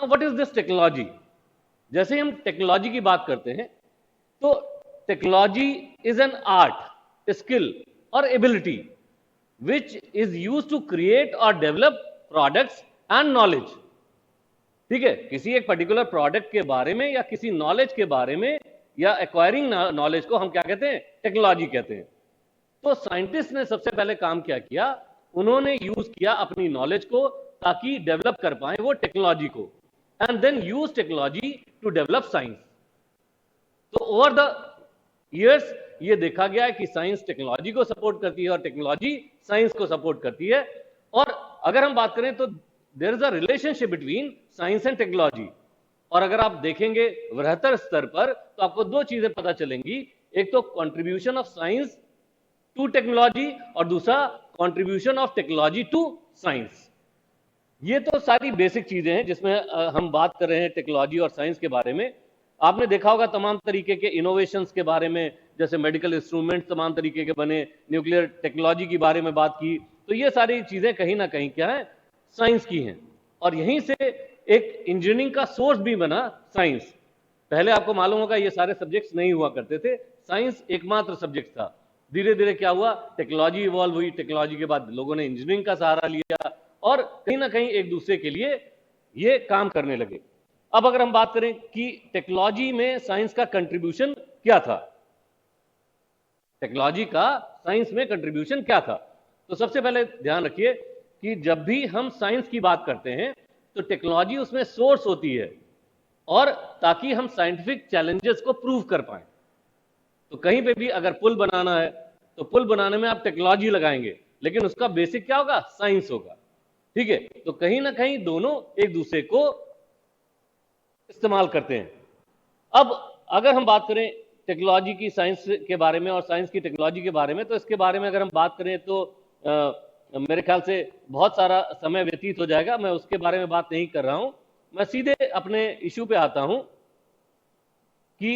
Now what is this technology? जैसे हम technology की बात करते हैं तो technology is an art, skill और ability which is use to create और डेवलप प्रोडक्ट्स एंड नॉलेज। ठीक है, किसी एक पर्टिकुलर प्रोडक्ट के बारे में या किसी नॉलेज के बारे में या एक्वायरिंग नॉलेज को हम क्या कहते हैं? टेक्नोलॉजी कहते हैं। तो साइंटिस्ट ने सबसे पहले काम क्या किया? उन्होंने यूज किया अपनी नॉलेज को ताकि डेवलप कर पाए वो टेक्नोलॉजी को, and then use technology to develop science. तो ओवर द ईयर्स ये देखा गया है कि साइंस टेक्नोलॉजी को सपोर्ट करती है और टेक्नोलॉजी साइंस को सपोर्ट करती है। और अगर हम बात करें तो there is a relationship between science and technology. और अगर आप देखेंगे वृहत्तर स्तर पर तो आपको दो चीजें पता चलेंगी, एक तो contribution of science to technology और दूसरा contribution of technology to science. ये तो सारी बेसिक चीजें हैं जिसमें हम बात कर रहे हैं टेक्नोलॉजी और साइंस के बारे में। आपने देखा होगा तमाम तरीके के इनोवेशंस के बारे में, जैसे मेडिकल इंस्ट्रूमेंट्स तमाम तरीके के बने, न्यूक्लियर टेक्नोलॉजी के बारे में बात की, तो ये सारी चीजें कहीं ना कहीं क्या है? साइंस की हैं। और यहीं से एक इंजीनियरिंग का सोर्स भी बना साइंस। पहले आपको मालूम होगा ये सारे सब्जेक्ट्स नहीं हुआ करते थे, साइंस एकमात्र सब्जेक्ट था। धीरे धीरे क्या हुआ? टेक्नोलॉजी इवॉल्व हुई, टेक्नोलॉजी के बाद लोगों ने इंजीनियरिंग का सहारा लिया और कहीं ना कहीं एक दूसरे के लिए ये काम करने लगे। अब अगर हम बात करें कि टेक्नोलॉजी में साइंस का कंट्रीब्यूशन क्या था, टेक्नोलॉजी का साइंस में कंट्रीब्यूशन क्या था, तो सबसे पहले ध्यान रखिए कि जब भी हम साइंस की बात करते हैं तो टेक्नोलॉजी उसमें सोर्स होती है, और ताकि हम साइंटिफिक चैलेंजेस को प्रूव कर पाए। तो कहीं पे भी अगर पुल बनाना है तो पुल बनाने में आप टेक्नोलॉजी लगाएंगे, लेकिन उसका बेसिक क्या होगा? साइंस होगा। ठीक है, तो कहीं ना कहीं दोनों एक दूसरे को इस्तेमाल करते हैं। अब अगर हम बात करें टेक्नोलॉजी की साइंस के बारे में और साइंस की टेक्नोलॉजी के बारे में, तो इसके बारे में अगर हम बात करें तो मेरे ख्याल से बहुत सारा समय व्यतीत हो जाएगा, मैं उसके बारे में बात नहीं कर रहा हूं। मैं सीधे अपने इशू पे आता हूं कि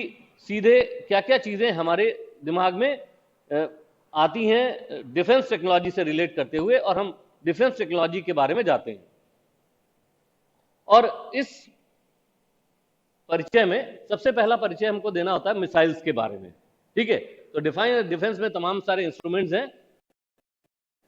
सीधे क्या क्या चीजें हमारे दिमाग में आती हैं डिफेंस टेक्नोलॉजी से रिलेट करते हुए, और हम डिफेंस टेक्नोलॉजी के बारे में जाते हैं। और इस परिचय में सबसे पहला परिचय हमको देना होता है मिसाइल्स के बारे में। ठीक है, तो डिफेंस में तमाम सारे इंस्ट्रूमेंट्स हैं।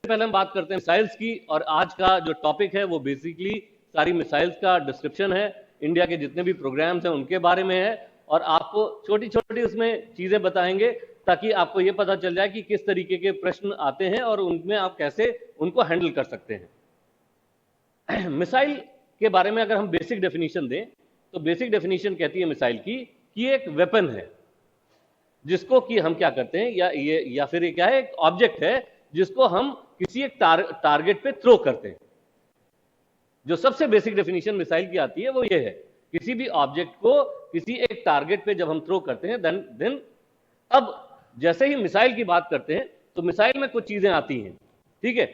पहले हम बात करते हैं मिसाइल्स की, और आज का जो टॉपिक है वो बेसिकली सारी मिसाइल्स का डिस्क्रिप्शन है, इंडिया के जितने भी प्रोग्राम्स हैं उनके बारे में है, और आपको छोटी छोटी उसमें चीजें बताएंगे ताकि आपको ये पता चल जाए कि किस तरीके के प्रश्न आते हैं और उनमें आप कैसे उनको हैंडल कर सकते हैं। मिसाइल के बारे में अगर हम बेसिक डेफिनेशन दें तो बेसिक डेफिनेशन कहती है मिसाइल की कि एक वेपन है जिसको कि हम क्या करते हैं, या फिर ये क्या है? एक ऑब्जेक्ट है जिसको हम किसी एक टारगेट पे थ्रो करते हैं। जो सबसे बेसिक डेफिनेशन मिसाइल की आती है वो ये है, किसी भी ऑब्जेक्ट को किसी एक टारगेट पे जब हम थ्रो करते हैं देन अब जैसे ही मिसाइल की बात करते हैं तो मिसाइल में कुछ चीजें आती हैं। ठीक है,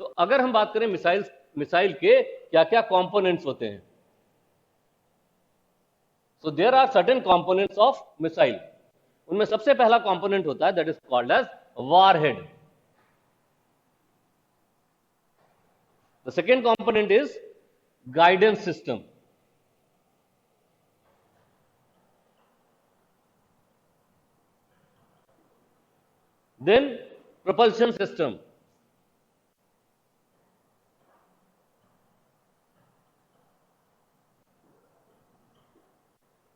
तो अगर हम बात करें मिसाइल के क्या क्या कंपोनेंट्स होते हैं, so there are certain components of missile. उनमें सबसे पहला कंपोनेंट होता है that is called as warhead. The second component is guidance system. Then propulsion system,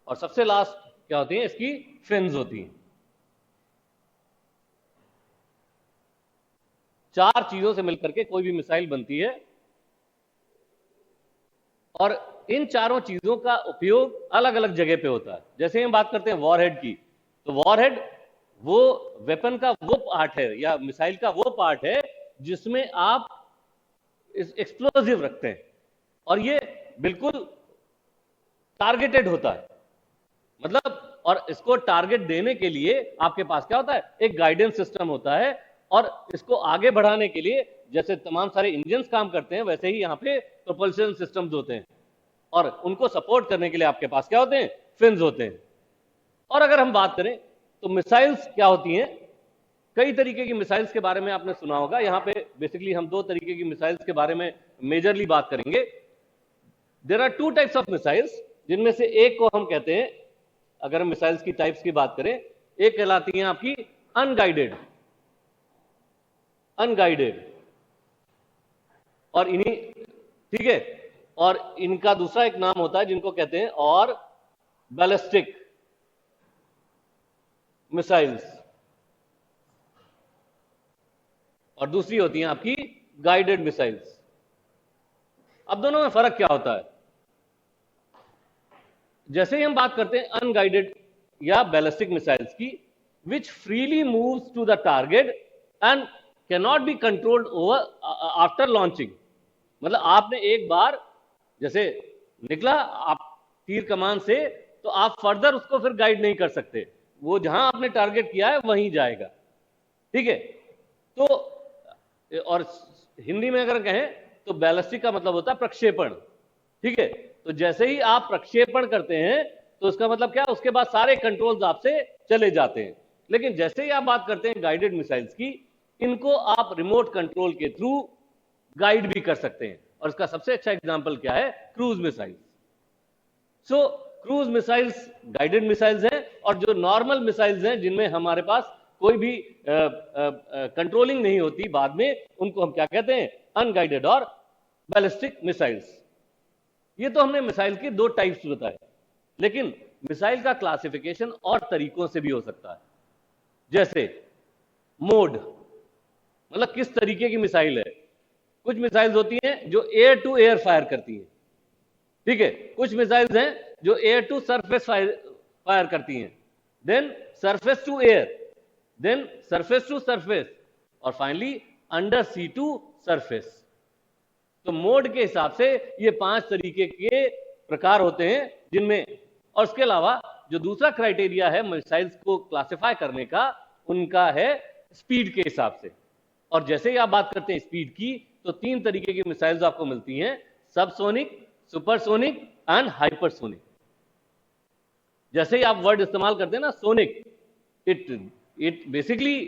और सबसे लास्ट क्या होती है? इसकी फिन्स होती हैं। चार चीजों से मिलकर के कोई भी मिसाइल बनती है, और इन चारों चीजों का उपयोग अलग अलग जगह पे होता है। जैसे हम बात करते हैं वॉरहेड की, तो वॉरहेड वो वेपन का वो पार्ट है या मिसाइल का वो पार्ट है जिसमें आप एक्सप्लोजिव रखते हैं, और ये बिल्कुल टारगेटेड होता है। मतलब, और इसको टारगेट देने के लिए आपके पास क्या होता है? एक गाइडेंस सिस्टम होता है, और इसको आगे बढ़ाने के लिए जैसे तमाम सारे इंजन्स काम करते हैं वैसे ही यहाँ पे प्रोपल्शन सिस्टम्स होते हैं, और उनको सपोर्ट करने के लिए आपके पास क्या होते हैं? फिन्स होते हैं। और अगर हम बात करें तो मिसाइल्स क्या होती हैं? कई तरीके की मिसाइल्स के बारे में आपने सुना होगा। यहाँ पे बेसिकली हम दो तरीके की मिसाइल्स के बारे में मेजरली बात करेंगे। There are two types of missiles, जिनमें से एक को हम कहते हैं, अगर हम मिसाइल्स की टाइप्स की बात करें, एक कहलाती है आपकी अनगाइडेड, अनगाइडेड, और इन्हीं, ठीक है, और इनका दूसरा एक नाम होता है जिनको कहते हैं और बैलिस्टिक मिसाइल्स, और दूसरी होती हैं आपकी गाइडेड मिसाइल्स। अब दोनों में फर्क क्या होता है? जैसे ही हम बात करते हैं अनगाइडेड या बैलिस्टिक मिसाइल्स की, which freely moves to the target and can not be controlled over after launching, मतलब आपने एक बार जैसे निकला आप तीर कमान से, तो आप फर्दर उसको फिर गाइड नहीं कर सकते, वो जहां आपने टारगेट किया है वहीं जाएगा, ठीक है। तो और हिंदी में अगर कहें तो बैलिस्टिक का मतलब होता है प्रक्षेपण, ठीक है। तो जैसे ही आप प्रक्षेपण करते हैं तो उसका मतलब क्या, उसके बाद सारे कंट्रोल्स आपसे चले जाते हैं। लेकिन जैसे ही आप बात करते हैं गाइडेड मिसाइल्स की, इनको आप रिमोट कंट्रोल के थ्रू गाइड भी कर सकते हैं, और इसका सबसे अच्छा एग्जांपल क्या है, क्रूज मिसाइल्स। सो क्रूज मिसाइल्स गाइडेड मिसाइल्स हैं, और जो नॉर्मल मिसाइल्स हैं जिनमें हमारे पास कोई भी कंट्रोलिंग नहीं होती बाद में, उनको हम क्या कहते हैं, अनगाइडेड और बैलिस्टिक मिसाइल्स। ये तो हमने मिसाइल की दो टाइप्स बताए, लेकिन मिसाइल का क्लासिफिकेशन और तरीकों से भी हो सकता है। जैसे मोड, मतलब किस तरीके की मिसाइल है। कुछ मिसाइल्स होती हैं जो एयर टू एयर फायर करती हैं, ठीक है। कुछ मिसाइल्स हैं जो एयर टू सरफेस फायर करती हैं, then surface to air, then surface to surface, और finally under sea to surface. तो मोड के हिसाब से ये 5 तरीके के प्रकार होते हैं जिनमें, और इसके अलावा जो दूसरा क्राइटेरिया है मिसाइल्स को क्लासिफाई करने का, उनका है स्पीड के हिसाब से। और जैसे ही आप बात करते हैं स्पीड की, तो 3 तरीके की मिसाइल्स आपको मिलती हैं, सबसोनिक, सुपरसोनिक एंड हाइपरसोनिक। जैसे ही आप वर्ड इस्तेमाल करते हैं ना sonic, it basically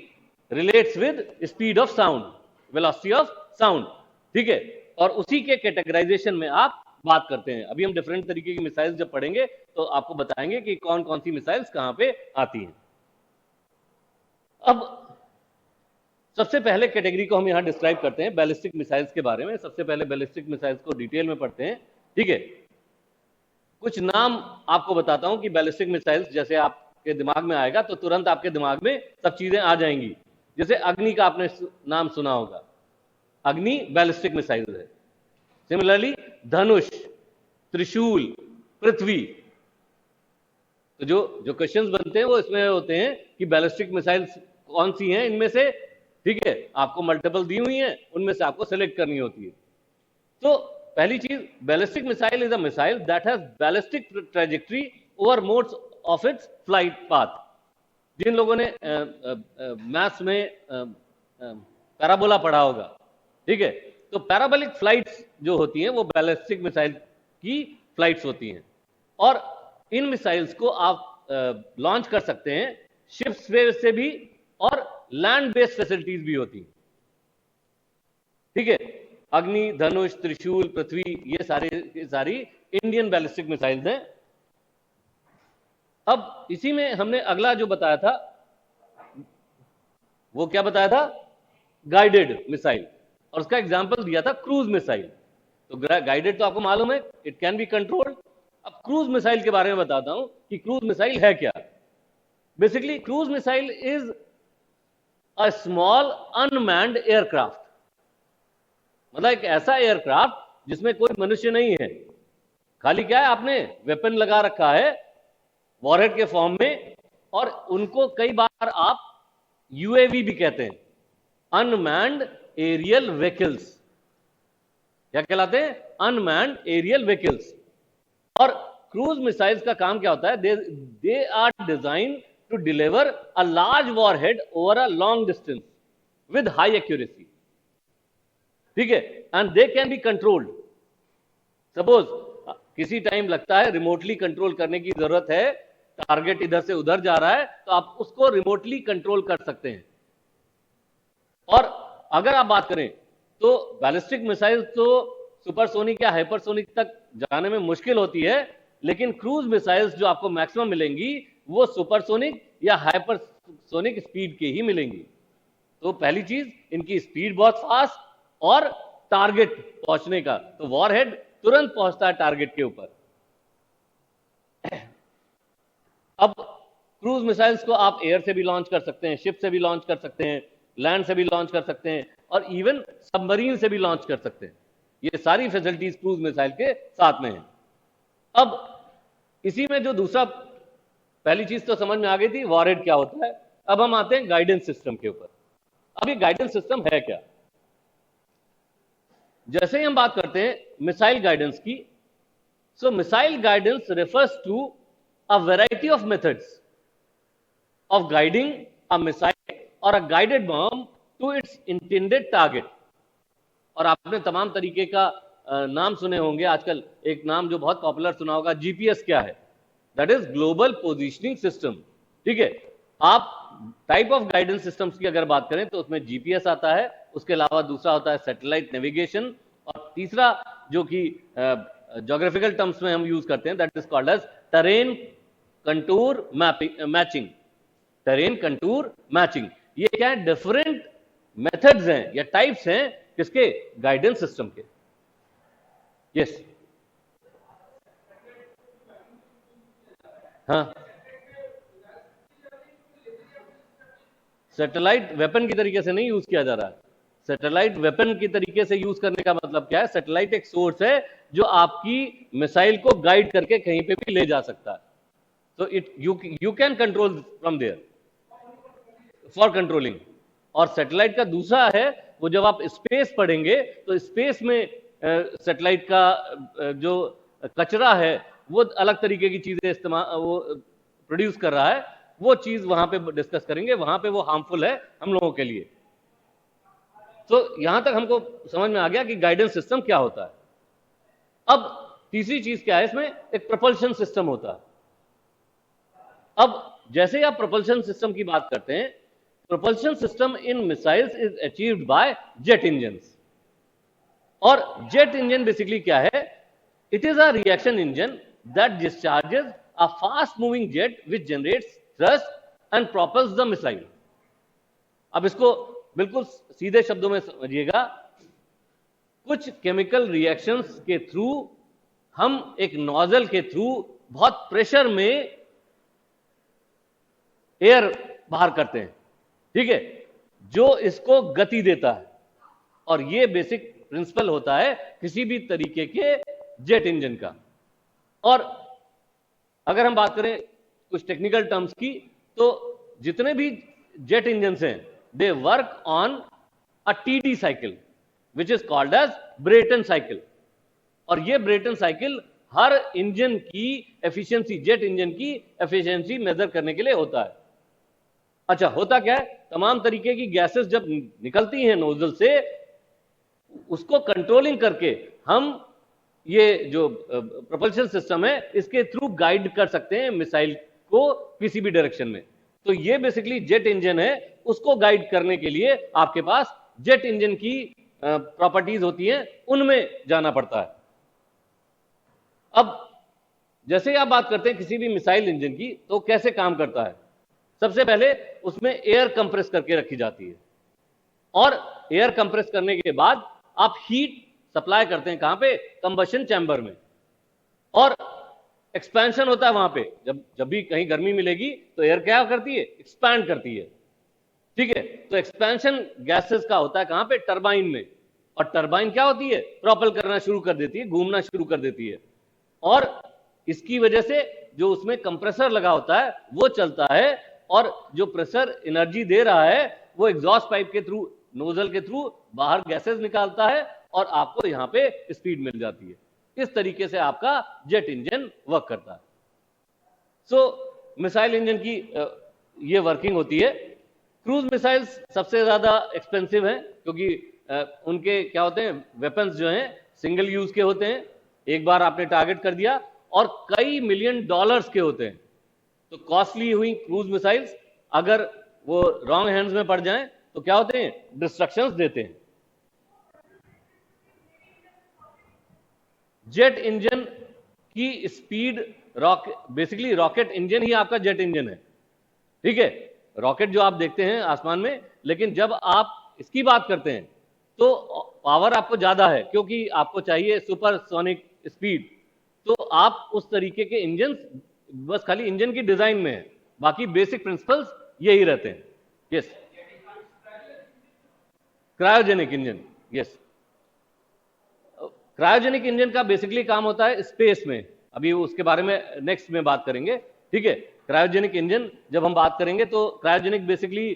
relates with speed of sound, velocity of sound, ठीक है। और उसी के कैटेगराइजेशन में आप बात करते हैं। अभी हम डिफरेंट तरीके की मिसाइल्स जब पढ़ेंगे तो आपको बताएंगे कि कौन कौन सी मिसाइल्स कहां पे आती हैं। अब सबसे पहले कैटेगरी को हम यहां डिस्क्राइब करते हैं बैलिस्टिक मिसाइल्स के बारे में। सबसे पहले बैलिस्टिक मिसाइल्स को डिटेल में पढ़ते हैं, ठीक है। कुछ नाम आपको बताता हूं कि बैलिस्टिक मिसाइल्स जैसे आपके दिमाग में आएगा तो तुरंत आपके दिमाग में सब चीजें आ जाएंगी। जैसे अग्नि का आपने नाम सुना होगा, अग्नि बैलिस्टिक मिसाइल है। सिमिलरली धनुष, त्रिशूल, पृथ्वी। तो जो क्वेश्चंस बनते हैं वो इसमें होते हैं कि बैलिस्टिक मिसाइल्स कौन सी हैं इनमें से, ठीक है। आपको मल्टीपल दी हुई हैं, उनमें से आपको सेलेक्ट करनी होती है। तो पहली चीज, ballistic missile is a missile that has ballistic trajectory over modes of its flight path. जिन लोगों ने मैथ्स में पैराबोला पढ़ा होगा, ठीक है, तो पैराबोलिक फ्लाइट्स जो होती हैं वो बैलिस्टिक मिसाइल की फ्लाइट्स होती हैं। और इन मिसाइल्स को आप लॉन्च कर सकते हैं शिप्स से भी, और लैंड बेस्ड फैसिलिटीज भी होती हैं, ठीक है। अग्नि, धनुष, त्रिशूल, पृथ्वी, ये सारी इंडियन बैलिस्टिक मिसाइल्स हैं। अब इसी में हमने अगला जो बताया था, वो क्या बताया था, गाइडेड मिसाइल, और उसका एग्जांपल दिया था क्रूज मिसाइल। तो गाइडेड तो आपको मालूम है, इट कैन बी कंट्रोल्ड। अब क्रूज मिसाइल के बारे में बताता हूं कि क्रूज मिसाइल है क्या। Basically cruise missile is a small unmanned aircraft, मतलब एक ऐसा एयरक्राफ्ट जिसमें कोई मनुष्य नहीं है, खाली क्या है, आपने वेपन लगा रखा है वॉरहेड के फॉर्म में, और उनको कई बार आप यूएवी भी कहते हैं, अनमैन्ड एरियल व्हीकल्स। क्या कहलाते हैं, अनमैन्ड एरियल व्हीकल्स। और क्रूज मिसाइल्स का काम क्या होता है, they are design to deliver a large warhead over a long distance with high accuracy, ठीक है, and they can be controlled. Suppose किसी टाइम लगता है रिमोटली कंट्रोल करने की जरूरत है, टारगेट इधर से उधर जा रहा है, तो आप उसको रिमोटली कंट्रोल कर सकते हैं। और अगर आप बात करें तो बैलिस्टिक मिसाइल तो सुपरसोनिक या हाइपरसोनिक तक जाने में मुश्किल होती है, लेकिन क्रूज मिसाइल्स जो आपको मैक्सिमम मिलेंगी वो सुपरसोनिक या हाइपरसोनिक स्पीड के ही मिलेंगी। तो पहली चीज, इनकी स्पीड बहुत फास्ट और टारगेट पहुंचने का, तो वॉरहेड तुरंत पहुंचता है टारगेट के ऊपर। अब क्रूज मिसाइल्स को आप एयर से भी लॉन्च कर सकते हैं, शिप से भी लॉन्च कर सकते हैं, लैंड से भी लॉन्च कर सकते हैं, और इवन सबमरीन से भी लॉन्च कर सकते हैं। ये सारी फैसिलिटीज क्रूज मिसाइल के साथ में है। अब इसी में जो दूसरा, पहली चीज तो समझ में आ गई थी वॉरहेड क्या होता है। अब हम आते हैं गाइडेंस सिस्टम के ऊपर। अब ये गाइडेंस सिस्टम है क्या? जैसे ही हम बात करते हैं मिसाइल गाइडेंस की, so missile guidance refers to a variety of methods of guiding a missile or a guided bomb to its intended target। और आपने तमाम तरीके का नाम सुने होंगे। आजकल एक नाम जो बहुत पॉपुलर सुना होगा, जीपीएस क्या है? That is global positioning system. ठीक है, आप टाइप ऑफ गाइडेंस सिस्टम्स की अगर बात करें तो उसमें जीपीएस आता है, उसके अलावा दूसरा होता है सैटेलाइट नेविगेशन, और तीसरा जो कि ज्योग्राफिकल टर्म्स में हम यूज करते हैं, that is called as terrain contour matching. Terrain contour matching, ये क्या है? डिफरेंट मेथड्स हैं या टाइप्स हैं किसके? गाइडेंस सिस्टम के। यस, हाँ, सैटेलाइट वेपन की तरीके से नहीं यूज किया जा रहा है। सैटेलाइट वेपन की तरीके से यूज करने का मतलब क्या है? सैटेलाइट एक सोर्स है जो आपकी मिसाइल को गाइड करके कहीं पे भी ले जा सकता है। तो it you can control from there for controlling. और सैटेलाइट का दूसरा है, वो जब आप स्पेस पढ़ेंगे तो स्पेस में सैटेलाइट का जो कचरा है वो अलग तरीके की चीजें इस्तेमाल वो प्रोड्यूस कर रहा है, वो चीज वहां पे डिस्कस करेंगे, वहां पे वो हार्मफुल है हम लोगों के लिए। तो यहां तक हमको समझ में आ गया कि गाइडेंस सिस्टम क्या होता है। अब तीसरी चीज क्या है इसमें? एक प्रोपल्शन सिस्टम होता है। अब जैसे ही आप प्रोपल्शन सिस्टम की बात करते हैं, propulsion system in missiles is achieved by jet engines. और जेट इंजन बेसिकली क्या है? It is a reaction engine that discharges a fast moving jet which generates thrust and propels the missile. अब इसको बिल्कुल सीधे शब्दों में समझिएगा, कुछ केमिकल रिएक्शंस के थ्रू हम एक नोजल के थ्रू बहुत प्रेशर में एयर बाहर करते हैं, ठीक है, जो इसको गति देता है। और ये बेसिक प्रिंसिपल होता है किसी भी तरीके के जेट इंजन का। और अगर हम बात करें कुछ टेक्निकल टर्म्स की, तो जितने भी जेट इंजन हैं, they work on a TD cycle which is called as Brayton cycle. और ये ब्रेटन साइकिल हर इंजन की एफिशिएंसी, जेट इंजन की एफिशिएंसी मेजर करने के लिए होता है। अच्छा, होता क्या है? तमाम तरीके की गैसेस जब निकलती हैं नोजल से, उसको कंट्रोलिंग करके हम ये जो प्रोपल्शन सिस्टम है इसके थ्रू गाइड कर सकते हैं मिसाइल को किसी भी डायरेक्शन में। तो ये बेसिकली जेट इंजन है, उसको गाइड करने के लिए आपके पास जेट इंजन की प्रॉपर्टीज होती हैं, उनमें जाना पड़ता है। अब जैसे ही आप बात करते हैं किसी भी मिसाइल इंजन की, तो कैसे काम करता है? सबसे पहले उसमें एयर कंप्रेस करके रखी जाती है, और एयर कंप्रेस करने के बाद आप हीट सप्लाई करते हैं कहां पे? कंबशन चैम्बर में। और एक्सपेंशन होता है वहां पे, जब भी कहीं गर्मी मिलेगी तो एयर क्या करती है? एक्सपैंड करती है, ठीक है। तो एक्सपेंशन गैसेस का होता है कहां पे? टरबाइन में। और टरबाइन क्या होती है? प्रोपेल करना शुरू कर देती है, घूमना शुरू कर देती है। और इसकी वजह से जो उसमें कंप्रेसर लगा होता है वो चलता है, और जो प्रेशर एनर्जी दे रहा है वो एग्जॉस्ट पाइप के थ्रू, नोजल के थ्रू बाहर गैसेस निकालता है, और आपको यहां पे स्पीड मिल जाती है। इस तरीके से आपका जेट इंजन वर्क करता है। सो मिसाइल इंजन की ये वर्किंग होती है। क्रूज मिसाइल्स सबसे ज्यादा एक्सपेंसिव हैं, क्योंकि उनके क्या होते हैं? वेपन्स जो हैं सिंगल यूज के होते हैं, एक बार आपने टारगेट कर दिया, और कई मिलियन डॉलर्स के होते हैं। तो कॉस्टली हुई क्रूज मिसाइल्स अगर वो रॉन्ग हैंड्स में पड़ जाएं तो क्या होते हैं? डिस्ट्रक्शंस देते हैं। जेट इंजन की स्पीड, बेसिकली रॉकेट इंजन ही आपका जेट इंजन है, ठीक है, रॉकेट जो आप देखते हैं आसमान में, लेकिन जब आप इसकी बात करते हैं तो पावर आपको ज्यादा है क्योंकि आपको चाहिए सुपरसोनिक स्पीड, तो आप उस तरीके के इंजन, बस खाली इंजन की डिजाइन में है, बाकी बेसिक प्रिंसिपल्स यही रहते हैं। Yes, cryogenic engine, yes, cryogenic engine का बेसिकली काम होता है स्पेस में, अभी उसके बारे में नेक्स्ट में बात करेंगे, ठीक है। क्रायोजेनिक इंजन जब हम बात करेंगे तो क्रायोजेनिक बेसिकली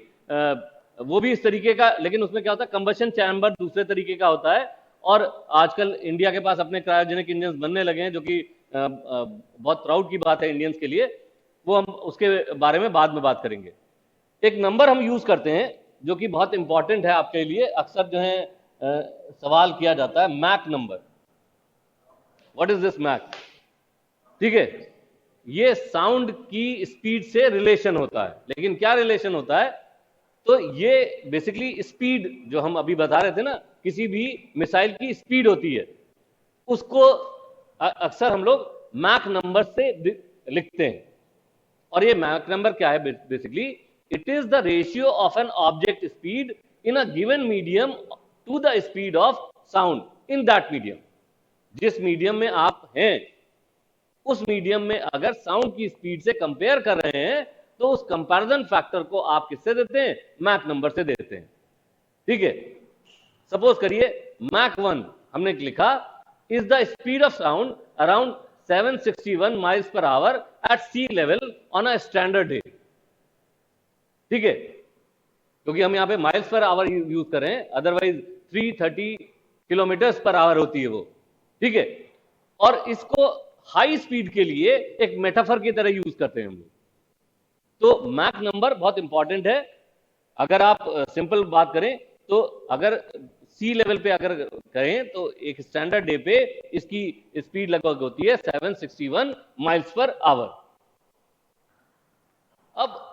वो भी इस तरीके का, लेकिन उसमें क्या होता है, कंबशन चैम्बर दूसरे तरीके का होता है, और आजकल इंडिया के पास अपने क्रायोजेनिक इंजन बनने लगे हैं, जो कि बहुत प्राउड की बात है इंडियंस के लिए, वो हम उसके बारे में बाद में बात करेंगे। एक नंबर हम यूज करते हैं जो कि बहुत इंपॉर्टेंट है आपके लिए, अक्सर जो है सवाल किया जाता है, Mach number. What is this Mach? ठीक है, ये साउंड की स्पीड से रिलेशन होता है, लेकिन क्या रिलेशन होता है, तो ये बेसिकली स्पीड जो हम अभी बता रहे थे ना, किसी भी मिसाइल की स्पीड होती है, उसको अक्सर हम लोग मैक नंबर से लिखते हैं। और ये मैक नंबर क्या है? Basically it is the ratio of an object speed in a given medium to the speed of sound in that medium. जिस मीडियम में आप हैं, उस मीडियम में अगर साउंड की स्पीड से कंपेयर कर रहे हैं, तो उस कंपैरिजन फैक्टर को आप किससे देते हैं? मैक नंबर से देते हैं, ठीक है। सपोज करिए मैक 1 हमने लिखा, is the speed of sound around 761 miles per hour at sea level on a standard day, ठीक है, क्योंकि हम यहां पे माइल्स पर आवर यूज कर रहे हैं, अदरवाइज 330 किलोमीटर पर आवर होती है वो, ठीक है। और इसको हाई स्पीड के लिए एक मेटाफर की तरह यूज करते हैं हम लोग। तो मैक नंबर बहुत इंपॉर्टेंट है। अगर आप सिंपल बात करें तो अगर सी लेवल पे अगर करें तो एक स्टैंडर्ड डे पे इसकी स्पीड लगभग होती है 761 माइल्स पर आवर। अब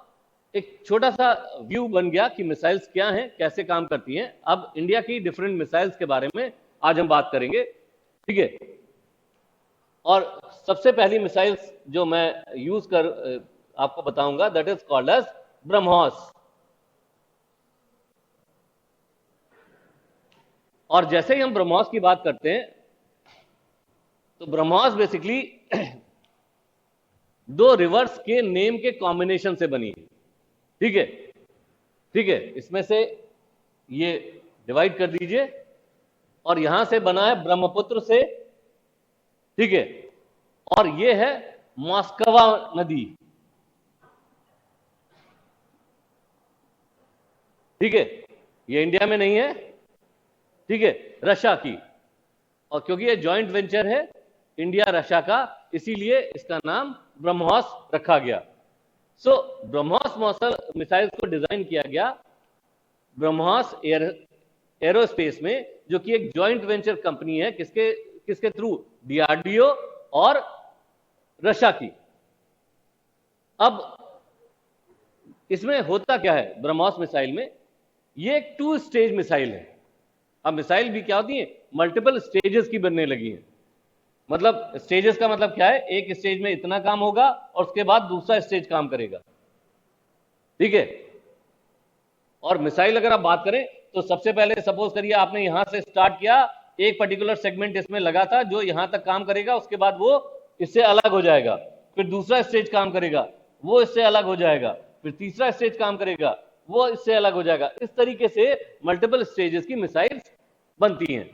एक छोटा सा व्यू बन गया कि मिसाइल्स क्या हैं, कैसे काम करती हैं। अब इंडिया की डिफरेंट मिसाइल्स के बारे में आज हम बात करेंगे, ठीक है। और सबसे पहली मिसाइल्स जो मैं यूज कर आपको बताऊंगा, that is called as BrahMos. और जैसे ही हम ब्रह्मोस की बात करते हैं, तो ब्रह्मोस बेसिकली दो रिवर्स के नेम के कॉम्बिनेशन से बनी है, ठीक है, ठीक है। इसमें से ये डिवाइड कर दीजिए, और यहां से बना है ब्रह्मपुत्र से, ठीक है, और ये है मॉस्कवा नदी, ठीक है। ये इंडिया में नहीं है, ठीक है, रशिया की, और क्योंकि ये जॉइंट वेंचर है इंडिया रशिया का, इसीलिए इसका नाम ब्रह्मोस रखा गया। सो ब्रह्मोस मिसाइल्स को डिजाइन किया गया ब्रह्मोस एरोस्पेस में, जो कि एक जॉइंट वेंचर कंपनी है, किसके किसके थ्रू? डीआरडीओ और रशिया की। अब इसमें होता क्या है ब्रह्मोस मिसाइल में? ये एक 2 स्टेज मिसाइल है। अब मिसाइल भी क्या होती है? मल्टीपल स्टेजेस की बनने लगी है। मतलब स्टेजेस का मतलब क्या है? एक स्टेज में इतना काम होगा और उसके बाद दूसरा स्टेज काम करेगा, ठीक है। और मिसाइल अगर आप बात करें तो सबसे पहले सपोज करिए आपने यहां से स्टार्ट किया, एक पर्टिकुलर सेगमेंट इसमें लगा था जो यहां तक काम करेगा, उसके बाद वो इससे अलग हो जाएगा, फिर दूसरा स्टेज काम करेगा, वो इससे अलग हो जाएगा, फिर तीसरा स्टेज काम करेगा, वो इससे अलग हो जाएगा। इस तरीके से मल्टीपल स्टेजेस की मिसाइल्स बनती हैं।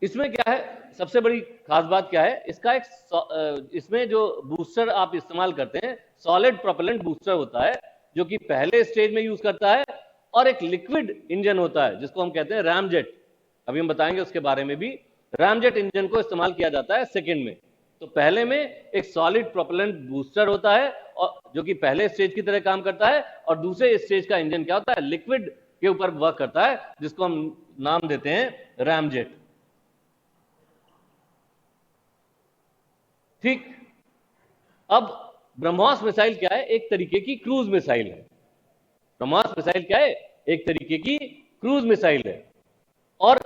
इसमें क्या है, सबसे बड़ी खास बात क्या है, इसका एक इसमें जो बूस्टर आप इस्तेमाल करते हैं, सॉलिड प्रोपेलेंट बूस्टर होता है, जो कि पहले स्टेज में यूज करता है, और एक लिक्विड इंजन होता है जिसको हम कहते हैं रैमजेट। अभी हम बताएंगे उसके बारे में भी। रैमजेट इंजन को इस्तेमाल किया जाता है सेकेंड में। तो पहले में एक सॉलिड प्रोपेलेंट बूस्टर होता है, और जो कि पहले स्टेज की तरह काम करता है, और दूसरे स्टेज का इंजन क्या होता है? लिक्विड के ऊपर वर्क करता है, जिसको हम नाम देते हैं रैमजेट, ठीक। अब ब्रह्मोस मिसाइल क्या है? एक तरीके की क्रूज मिसाइल है। ब्रह्मोस मिसाइल क्या है? एक तरीके की क्रूज मिसाइल है। और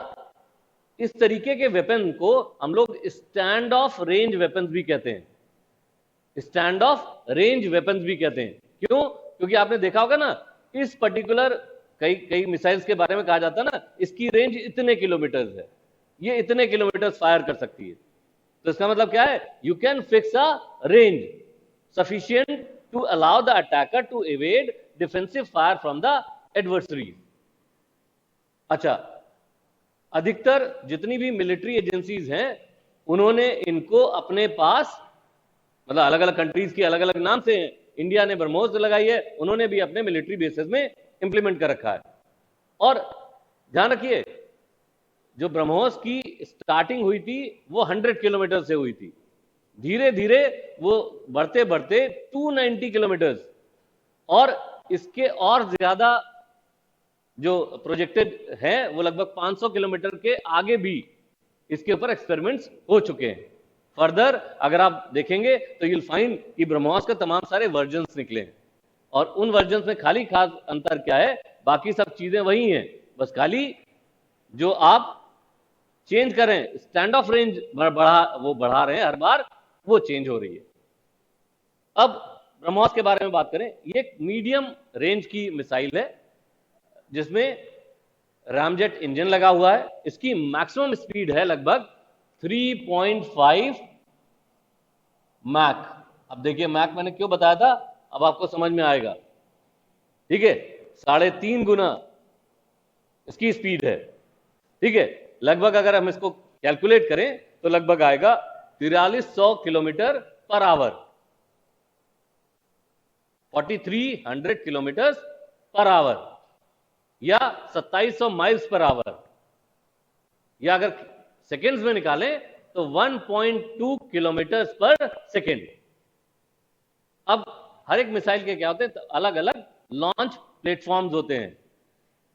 इस तरीके के वेपन को हम लोग स्टैंड ऑफ रेंज वेपन्स भी कहते हैं, स्टैंड ऑफ रेंज वेपन्स भी कहते हैं। क्यों? क्योंकि आपने देखा होगा ना, इस पर्टिकुलर कई कई मिसाइल्स के बारे में कहा जाता है ना, इसकी रेंज इतने किलोमीटर है, ये इतने किलोमीटर फायर कर सकती है। तो इसका मतलब क्या है? You can fix a range sufficient to allow the attacker to evade defensive fire from the adversary. अच्छा, अधिकतर जितनी भी मिलिट्री एजेंसीज हैं, उन्होंने इनको अपने पास, मतलब अलग अलग कंट्रीज की अलग अलग नाम से हैं। इंडिया ने ब्रह्मोस लगाई है, उन्होंने भी अपने मिलिट्री बेसिस में इंप्लीमेंट कर रखा है। और ध्यान रखिए, जो ब्रह्मोस की स्टार्टिंग हुई थी वो 100 किलोमीटर से हुई थी, धीरे धीरे वो बढ़ते बढ़ते 290 किलोमीटर, और इसके और ज्यादा जो प्रोजेक्टेड है वो लगभग 500 किलोमीटर के आगे भी इसके ऊपर एक्सपेरिमेंट्स हो चुके हैं। फर्दर अगर आप देखेंगे तो यूल फाइंड कि ब्रह्मोस के तमाम सारे वर्जन्स निकले हैं, और उन वर्जन्स में खाली खास अंतर क्या है, बाकी सब चीजें वही हैं, बस खाली जो आप चेंज करें, स्टैंड ऑफ रेंज बढ़ा रहे हैं हर बार, वो चेंज हो रही है। अब ब्रह्मोस के बारे में बात करें, ये एक मीडियम रेंज की मिसाइल है जिसमें रामजेट इंजन लगा हुआ है। इसकी मैक्सिमम स्पीड है लगभग 3.5 मैक। अब देखिए मैक मैंने क्यों बताया था, अब आपको समझ में आएगा। ठीक है, 3.5 गुना इसकी स्पीड है। ठीक है, लगभग अगर हम इसको कैलकुलेट करें तो लगभग आएगा 4300 kilometre per hour, 4300 kilometre per hour, या 2700 माइल्स पर आवर, या अगर सेकेंड्स में निकालें तो 1.2 किलोमीटर पर सेकेंड। अब हर एक मिसाइल के क्या होते हैं, तो अलग अलग लॉन्च प्लेटफॉर्म्स होते हैं।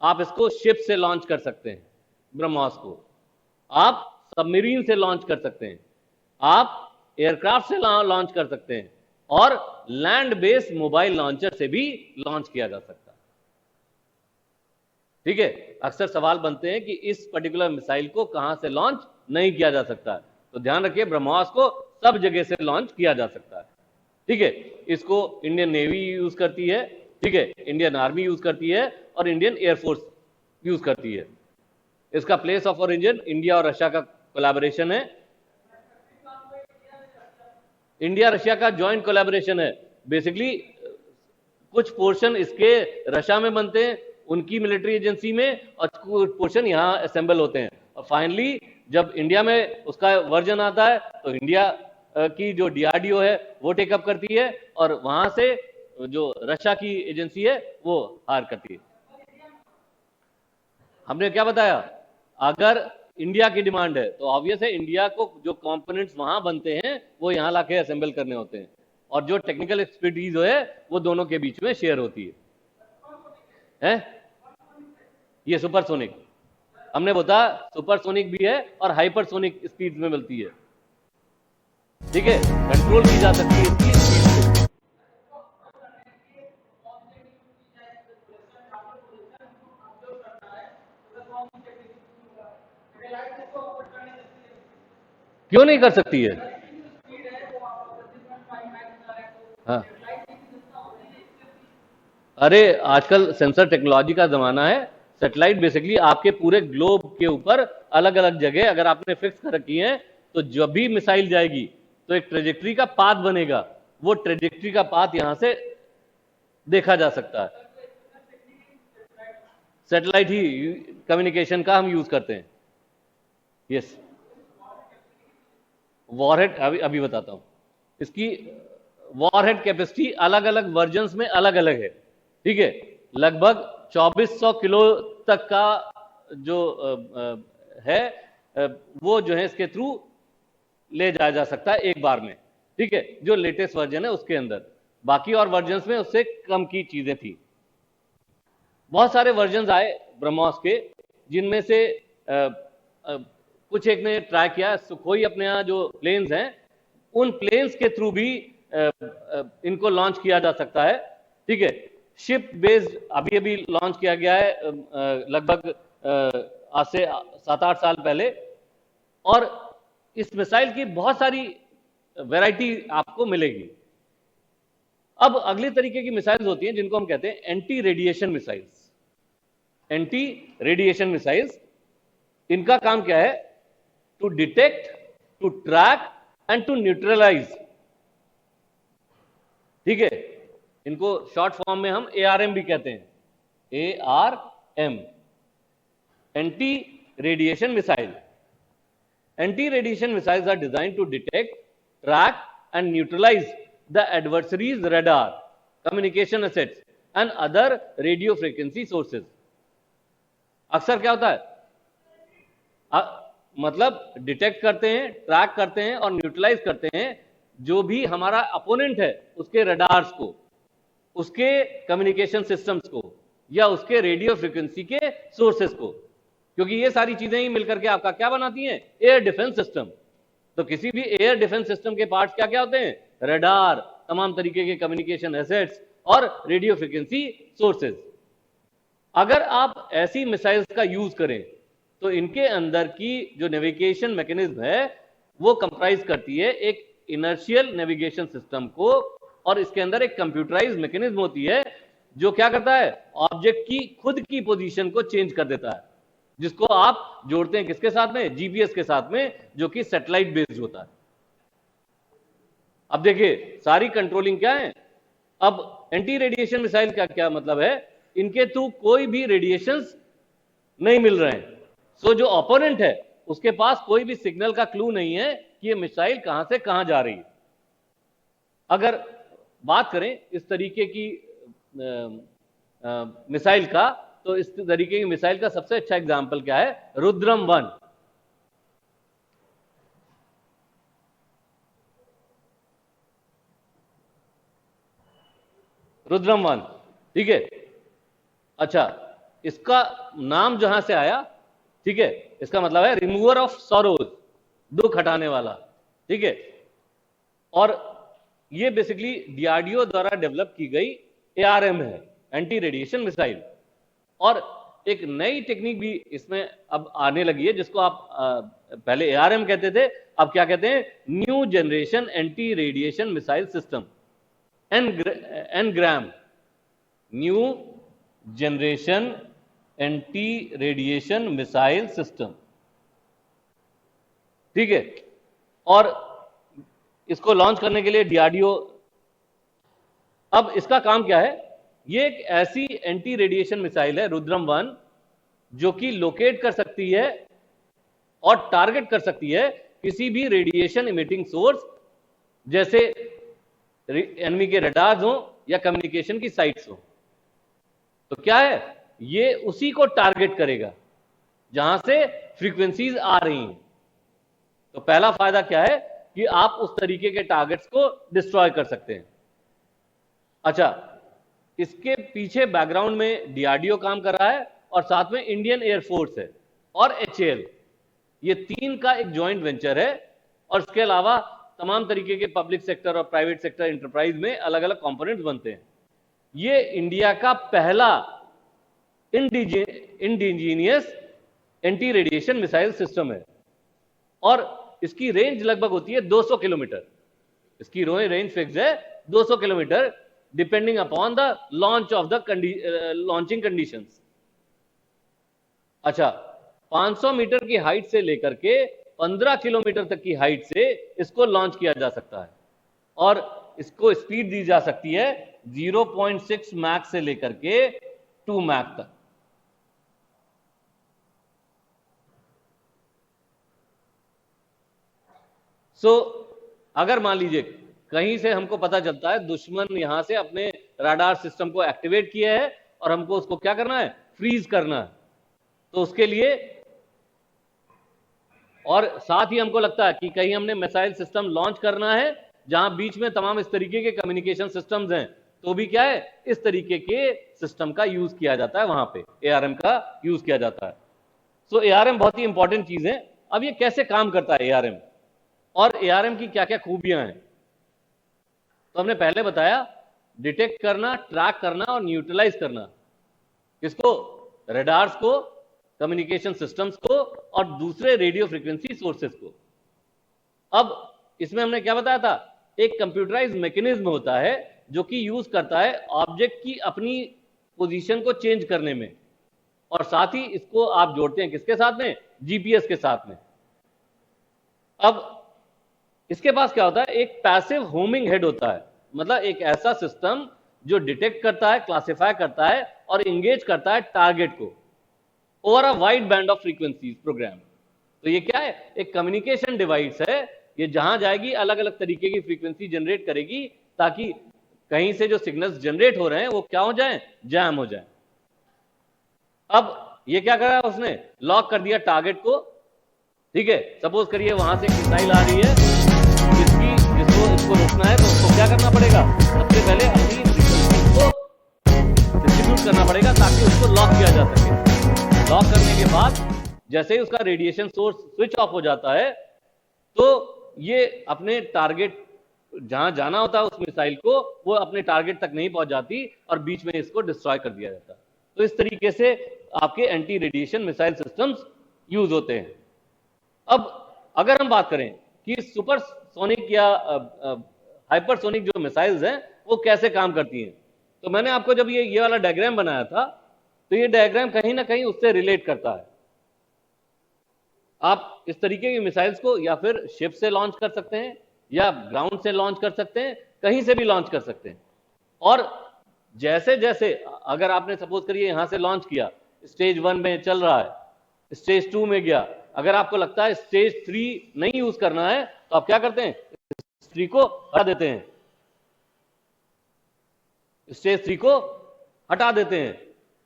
आप इसको शिप से लॉन्च कर सकते हैं, ब्रह्मोस को आप सबमरीन से लॉन्च कर सकते हैं, आप एयरक्राफ्ट से लॉन्च कर सकते हैं, और लैंड बेस्ड मोबाइल लॉन्चर से भी लॉन्च किया जा सकता है। ठीक है, अक्सर सवाल बनते हैं कि इस पर्टिकुलर मिसाइल को कहां से लॉन्च नहीं किया जा सकता है, तो ध्यान रखिए ब्रह्मोस को सब जगह से लॉन्च किया जा सकता है। ठीक है, इसको इंडियन नेवी यूज करती है, ठीक है, इंडियन आर्मी यूज करती है, और इंडियन एयरफोर्स यूज करती है। इसका प्लेस ऑफ ओरिजिन इंडिया और रशिया का कोलैबोरेशन है, इंडिया रशिया का जॉइंट कोलैबोरेशन है। बेसिकली कुछ पोर्शन इसके रशिया में बनते हैं, उनकी मिलिट्री एजेंसी में, और कुछ पोर्शन यहां असेंबल होते हैं, और फाइनली जब इंडिया में उसका वर्जन आता है तो इंडिया की जो डीआरडीओ है वो टेकअप करती है, और वहां से जो रशिया की एजेंसी है वो हायर करती है। हमने क्या बताया, अगर इंडिया की डिमांड है तो ऑब्वियस है इंडिया को जो कंपोनेंट्स वहां बनते हैं वो यहां लाके असेंबल करने होते हैं, और जो टेक्निकल एक्सपर्टीज है वो दोनों के बीच में शेयर होती है। ये सुपरसोनिक, हमने बताया सुपरसोनिक भी है और हाइपरसोनिक स्पीड में मिलती है। ठीक है, कंट्रोल की जा सकती है इसकी स्पीड। क्यों नहीं कर सकती है? हाँ, अरे आजकल सेंसर टेक्नोलॉजी का जमाना है। सैटेलाइट बेसिकली आपके पूरे ग्लोब के ऊपर अलग अलग जगह अगर आपने फिक्स कर रखी है, तो जब भी मिसाइल जाएगी तो एक ट्रेजेक्ट्री का पाथ बनेगा, वो ट्रेजेक्ट्री का पाथ यहां से देखा जा सकता है। सैटेलाइट ही कम्युनिकेशन का हम यूज करते हैं। यस, वॉरहेड अभी बताता हूं। इसकी वॉरहेड कैपेसिटी अलग अलग वर्जन्स में अलग अलग है। ठीक है, लगभग 2400 किलो तक का जो है वो जो है इसके थ्रू ले जाया जा सकता है एक बार में। ठीक है, जो लेटेस्ट वर्जन है उसके अंदर, बाकी और वर्जन्स में उससे कम की चीजें थी। बहुत सारे वर्जन्स आए ब्रह्मोस के, जिनमें से कुछ एक ने ट्राई किया। सुखोई अपने यहाँ जो प्लेन्स हैं, उन प्लेन्स के थ्रू भी इनको लॉन्च किया जा सकता है। ठीक है, शिप बेस्ड अभी अभी लॉन्च किया गया है, लगभग आज से 7-8 साल पहले और इस मिसाइल की बहुत सारी वैरायटी आपको मिलेगी। अब अगली तरीके की मिसाइल्स होती हैं जिनको हम कहते हैं anti radiation missiles. Anti radiation missiles, इनका काम क्या है? To detect, to track and to neutralise. ठीक है, इनको शॉर्ट फॉर्म में हम ARM भी कहते हैं, ARM, anti radiation missile. Anti radiation missiles are designed to detect, track and neutralise the adversary's radar, communication assets and other radio frequency sources। अक्सर क्या होता है, मतलब डिटेक्ट करते हैं, ट्रैक करते हैं और न्यूट्रलाइज करते हैं जो भी हमारा अपोनेंट है उसके रडार्स को, उसके कम्युनिकेशन सिस्टम्स को या उसके रेडियो फ्रीक्वेंसी के सोर्सेस को, क्योंकि ये सारी चीजें ही मिलकर के आपका क्या बनाती हैं? Air defence system. तो किसी भी एयर डिफेंस सिस्टम के पार्ट्स क्या क्या होते हैं? रडार, तमाम तरीके के कम्युनिकेशन एसेट्स और रेडियो फ्रीक्वेंसी सोर्सेज। अगर आप ऐसी मिसाइल्स का यूज करें तो इनके अंदर की जो नेविगेशन मैकेनिज्म है वो कंप्राइज करती है एक इनर्शियल नेविगेशन सिस्टम को, और इसके अंदर एक कंप्यूटराइज मैकेनिज्म होती है जो क्या करता है? ऑब्जेक्ट की खुद की पोजीशन को चेंज कर देता है, जिसको आप जोड़ते हैं किसके साथ में? GPS के साथ में, जो कि सैटेलाइट बेस्ड होता है। अब देखिए सारी कंट्रोलिंग क्या है। अब एंटी रेडिएशन मिसाइल का क्या मतलब है? इनके थ्रू कोई भी रेडिएशंस नहीं मिल रहे हैं, सो जो ओपोनेंट है उसके पास कोई भी सिग्नल का क्लू नहीं है कि ये मिसाइल कहां से कहां जा रही है। अगर बात करें इस तरीके की मिसाइल का, तो इस तरीके की मिसाइल का सबसे अच्छा एग्जाम्पल क्या है? रुद्रम 1। रुद्रम 1, ठीक है। अच्छा, इसका नाम जहां से आया, ठीक है, इसका मतलब है रिमूवर ऑफ सॉरोज, दुख हटाने वाला, ठीक है। और ये बेसिकली DRDO द्वारा डेवलप की गई ARM है, एंटी रेडिएशन मिसाइल। और एक नई टेक्निक भी इसमें अब आने लगी है जिसको आप पहले ARM कहते थे, अब क्या कहते हैं? New generation anti radiation missile system, NGRAM, new generation anti radiation missile system, ठीक है। और इसको लॉन्च करने के लिए DRDO, अब इसका काम क्या है? ये एक ऐसी एंटी रेडिएशन मिसाइल है रुद्रम 1 जो कि लोकेट कर सकती है और टारगेट कर सकती है किसी भी रेडिएशन इमिटिंग सोर्स, जैसे एनिमी के रडार्स हो या कम्युनिकेशन की साइट्स हो। तो क्या है? ये उसी को टारगेट करेगा जहां से फ्रीक्वेंसीज आ रही हैं। तो पहला फायदा क्या है कि आप उस तरीके के टारगेट्स को डिस्ट्रॉय कर सकते हैं। अच्छा, इसके पीछे बैकग्राउंड में DRDO काम कर रहा है और साथ में इंडियन एयरफोर्स है और HAL, ये तीन का एक जॉइंट वेंचर है। और इसके अलावा तमाम तरीके के पब्लिक सेक्टर और प्राइवेट सेक्टर इंटरप्राइज में अलग अलग कंपोनेंट्स बनते हैं। ये इंडिया का पहला indigenous anti radiation missile system है और इसकी रेंज लगभग होती है 200 किलोमीटर। इसकी रेंज फिक्स है 200 kilometre, depending upon the launch of the launching conditions. अच्छा, 500 मीटर की हाइट से लेकर के 15 किलोमीटर तक की हाइट से इसको लॉन्च किया जा सकता है और इसको स्पीड दी जा सकती है 0.6 मैक से लेकर के 2 मैक तक। अगर मान लीजिए कहीं से हमको पता चलता है दुश्मन यहां से अपने राडार सिस्टम को एक्टिवेट किया है और हमको उसको क्या करना है? फ्रीज करना है। तो उसके लिए, और साथ ही हमको लगता है कि कहीं हमने मिसाइल सिस्टम लॉन्च करना है जहां बीच में तमाम इस तरीके के कम्युनिकेशन सिस्टम्स हैं, तो भी क्या है? इस तरीके के सिस्टम का यूज किया जाता है, वहां पे ARM का यूज किया जाता है। ARM बहुत ही इंपॉर्टेंट चीज है। अब ये कैसे काम करता है ARM और ARM की क्या क्या खूबियां हैं? तो हमने पहले बताया, डिटेक्ट करना, ट्रैक करना और न्यूट्रलाइज करना। किसको? रडार्स को, कम्युनिकेशन सिस्टम्स को और दूसरे रेडियो फ्रीक्वेंसी सोर्सेस को। अब इसमें हमने क्या बताया था, एक कंप्यूटराइज मैकेनिज्म होता है जो कि यूज करता है ऑब्जेक्ट की अपनी पोजीशन को चेंज करने में, और साथ ही इसको आप जोड़ते हैं किसके साथ में, जीपीएस के साथ में। अब इसके पास क्या होता है, एक पैसिव होमिंग हेड होता है, मतलब एक ऐसा सिस्टम जो डिटेक्ट करता है, क्लासिफाई करता है और इंगेज करता है टारगेट को over a wide band of frequencies programme. तो ये क्या है, एक कम्युनिकेशन डिवाइस है, ये जहां जाएगी अलग अलग तरीके की फ्रीक्वेंसी जनरेट करेगी ताकि कहीं से जो सिग्नल्स जनरेट हो रहे हैं वो क्या हो जाएं, जैम हो जाएं। अब ये क्या करा उसने, लॉक कर दिया टारगेट को, ठीक है। सपोज करिए वहां से एक मिसाइल आ रही है, इसको रोकना है, तो उसको क्या करना पड़ेगा, सबसे पहले अपनी फ्रीक्वेंसी को डिस्ट्रीब्यूट करना पड़ेगा ताकि उसको लॉक किया जा सके। लॉक करने के बाद जैसे ही उसका रेडिएशन सोर्स स्विच ऑफ हो जाता है तो ये अपने टारगेट जहां जाना होता है उस मिसाइल को, वो अपने टारगेट तक नहीं पहुंच जाती और बीच में इसको डिस्ट्रॉय कर दिया जाता है। तो इस तरीके से आपके anti radiation missile systems use होते हैं। अब अगर हम बात करें कि सुपरसोनिक या हाइपरसोनिक जो मिसाइल्स हैं वो कैसे काम करती हैं, तो मैंने आपको जब ये वाला डायग्राम बनाया था तो ये डायग्राम कहीं ना कहीं उससे रिलेट करता है। आप इस तरीके की मिसाइल्स को या फिर शिप से लॉन्च कर सकते हैं या ग्राउंड से लॉन्च कर सकते हैं, कहीं से भी लॉन्च कर सकते हैं। और जैसे जैसे अगर आपने सपोज करिए यहां से लॉन्च किया, स्टेज 1 में चल रहा है, स्टेज 2 में गया, अगर आपको लगता है स्टेज 3 नहीं यूज करना है तो आप क्या करते हैं, स्टेज 3 को हटा देते हैं, स्टेज 3 को हटा देते हैं।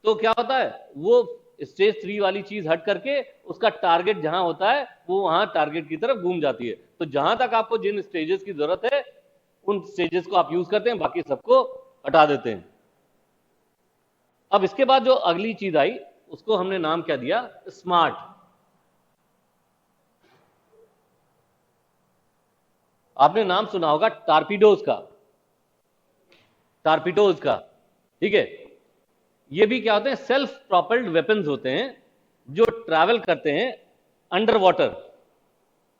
तो क्या होता है, वो स्टेज 3 वाली चीज हट करके उसका टारगेट जहां होता है वो वहां टारगेट की तरफ घूम जाती है। तो जहां तक आपको जिन स्टेजेस की जरूरत है उन स्टेजेस को आप यूज करते हैं, बाकी सबको हटा देते हैं। अब इसके बाद जो अगली चीज आई उसको हमने नाम क्या दिया, स्मार्ट। आपने नाम सुना होगा टारपीडोज का, ठीक है। ये भी क्या होते हैं, सेल्फ प्रोपेल्ड वेपन्स होते हैं जो ट्रैवल करते हैं अंडर वाटर,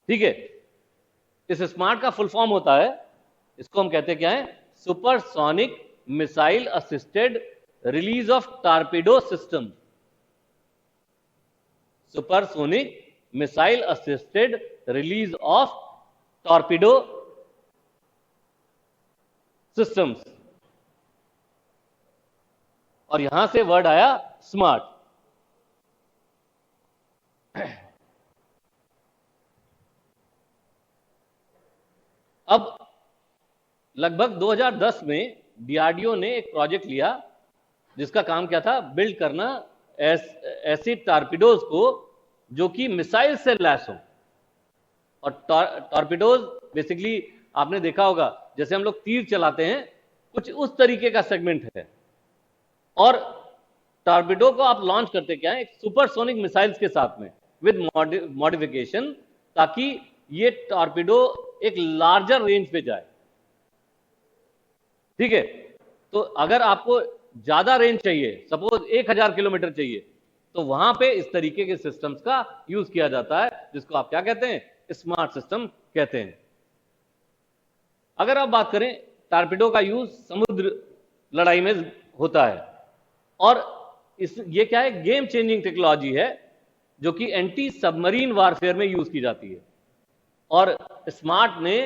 ठीक है। इस स्मार्ट का फुल फॉर्म होता है, इसको हम कहते हैं क्या है, supersonic missile assisted release of torpedo system. Supersonic missile assisted release of torpedo systems, और यहां से वर्ड आया स्मार्ट। अब लगभग 2010 में डीआरडीओ ने एक प्रोजेक्ट लिया जिसका काम क्या था, बिल्ड करना ऐसी टारपीडोज को जो कि मिसाइल से लैस हो। और टॉर्पीडोज बेसिकली आपने देखा होगा जैसे हम लोग तीर चलाते हैं, कुछ उस तरीके का सेगमेंट है। और टॉर्पीडो को आप लॉन्च करते क्या है, एक सुपरसोनिक मिसाइल्स के साथ में विद मॉडिफिकेशन, ताकि ये टॉर्पीडो एक लार्जर रेंज पे जाए, ठीक है। तो अगर आपको ज्यादा रेंज चाहिए, सपोज 1000 किलोमीटर चाहिए, तो वहां पे इस तरीके के सिस्टम्स का यूज किया जाता है, जिसको आप क्या कहते हैं, स्मार्ट सिस्टम कहते हैं। अगर आप बात करें, टॉर्पीडो का यूज समुद्र लड़ाई में होता है, और ये क्या है, गेम चेंजिंग टेक्नोलॉजी है जो कि एंटी सबमरीन वारफेयर में यूज की जाती है। और स्मार्ट ने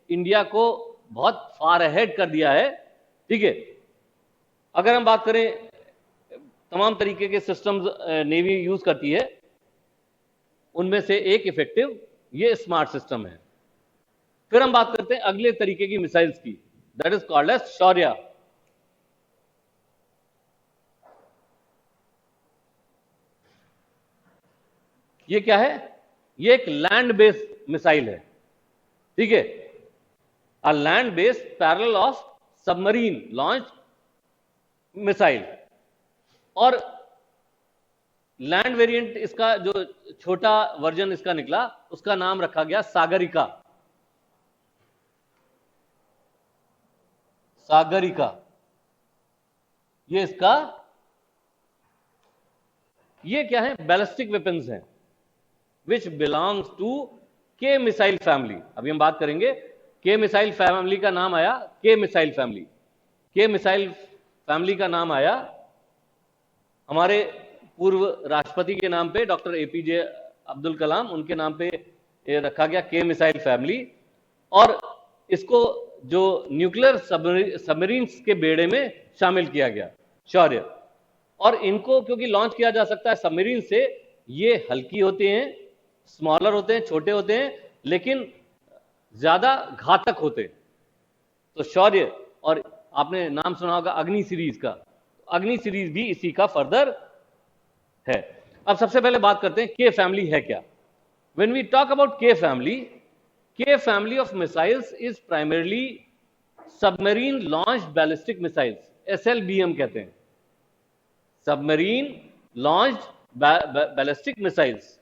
इंडिया को बहुत फार अहेड कर दिया है, ठीक है। अगर हम बात करें तमाम तरीके के सिस्टम्स नेवी यूज करती है, उनमें से एक इफेक्टिव ये स्मार्ट सिस्टम है। फिर हम बात करते हैं अगले तरीके की मिसाइल्स की, दैट इज कॉल्ड एज शौर्य। ये क्या है, ये एक लैंड बेस्ड मिसाइल है, ठीक है। A land based parallel of submarine launch missile. और लैंड वेरिएंट इसका जो छोटा वर्जन इसका निकला, उसका नाम रखा गया सागरिका। ये इसका, ये क्या है, बैलिस्टिक वेपन्स हैं, which belongs to K missile family. अभी हम बात करेंगे K मिसाइल फैमिली का नाम आया, K missile family. K missile family का नाम आया हमारे पूर्व राष्ट्रपति के नाम पे, डॉक्टर एपीजे अब्दुल कलाम, उनके नाम पे ये रखा गया K मिसाइल फैमिली। और इसको जो न्यूक्लियर सबमरीन्स के बेड़े में शामिल किया गया, शौर्य। और इनको क्योंकि लॉन्च किया जा सकता है सबमरीन से, ये हल्की होते हैं, स्मॉलर होते हैं, छोटे होते हैं, लेकिन ज्यादा घातक होते हैं। तो शौर्य, और आपने नाम सुना होगा अग्नि सीरीज का, अग्नि सीरीज भी इसी का फर्दर है। अब सबसे पहले बात करते हैं के फैमिली है क्या। व्हेन वी टॉक अबाउट के family of missiles is primarily submarine launch ballistic missiles, SLBM कहते हैं, सबमरीन लॉन्च बैलिस्टिक मिसाइल्स।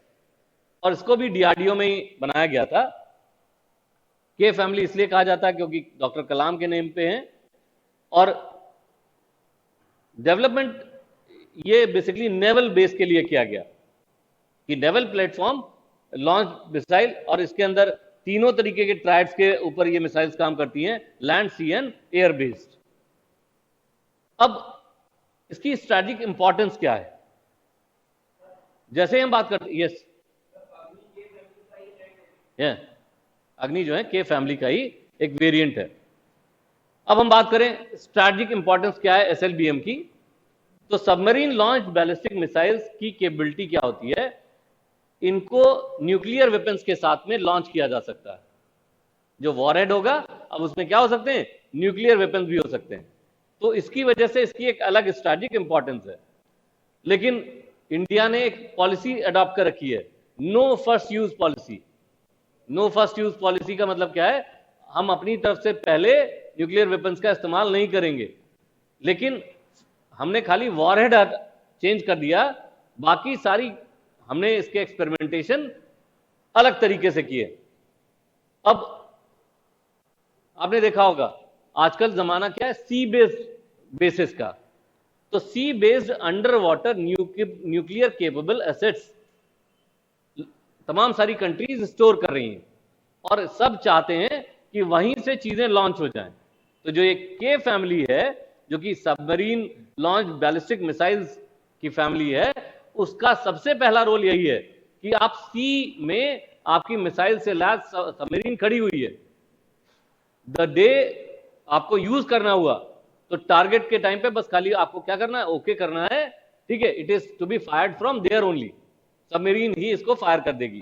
और इसको भी DRDO में ही बनाया गया था। के फैमिली इसलिए कहा जाता है क्योंकि डॉक्टर कलाम के नेम पे हैं। और डेवलपमेंट ये बेसिकली नेवल बेस के लिए किया गया कि नेवल प्लेटफॉर्म लॉन्च मिसाइल, और इसके अंदर तीनों तरीके के ट्राइड्स के ऊपर ये मिसाइल्स काम करती हैं, land, sea and air based. अब इसकी स्ट्रैटेजिक इंपॉर्टेंस क्या है, जैसे हम बात करते, यस, अग्नि जो है के फैमिली का ही एक वेरिएंट है। अब हम बात करें स्ट्रैटेजिक इंपॉर्टेंस क्या है SLBM की, तो सबमरीन लॉन्च बैलिस्टिक मिसाइल्स की कैपेबिलिटी क्या होती है, इनको न्यूक्लियर वेपन्स के साथ में लॉन्च किया जा सकता है। जो वॉरहेड होगा, अब उसमें क्या हो सकते हैं, न्यूक्लियर वेपन्स भी हो सकते हैं। तो इसकी वजह से इसकी एक अलग स्ट्रैटेजिक इंपॉर्टेंस है। लेकिन इंडिया ने एक पॉलिसी अडॉप्ट कर रखी है, no first use policy. No first use policy का मतलब क्या है, हम अपनी तरफ से पहले न्यूक्लियर वेपन्स का इस्तेमाल नहीं करेंगे, लेकिन हमने खाली वॉरहेड चेंज कर दिया, बाकी सारी हमने इसके एक्सपेरिमेंटेशन अलग तरीके से किए। अब आपने देखा होगा आजकल जमाना क्या है, सी बेस्ड बेसिस का। तो sea based under water nuclear capable assets तमाम सारी कंट्रीज स्टोर कर रही हैं, और सब चाहते हैं कि वहीं से चीजें लॉन्च हो जाएं। तो जो एक के फैमिली है, जो कि सबमरीन लॉन्च बैलिस्टिक मिसाइल्स की फैमिली है, उसका सबसे पहला रोल यही है कि आप सी में आपकी मिसाइल से लैस सबमरीन खड़ी हुई है, द डे आपको यूज करना हुआ तो टारगेट के टाइम पे बस खाली आपको क्या करना है, ओके करना है, ठीक है, it is to be fired from there only, submarine ही इसको फायर कर देगी।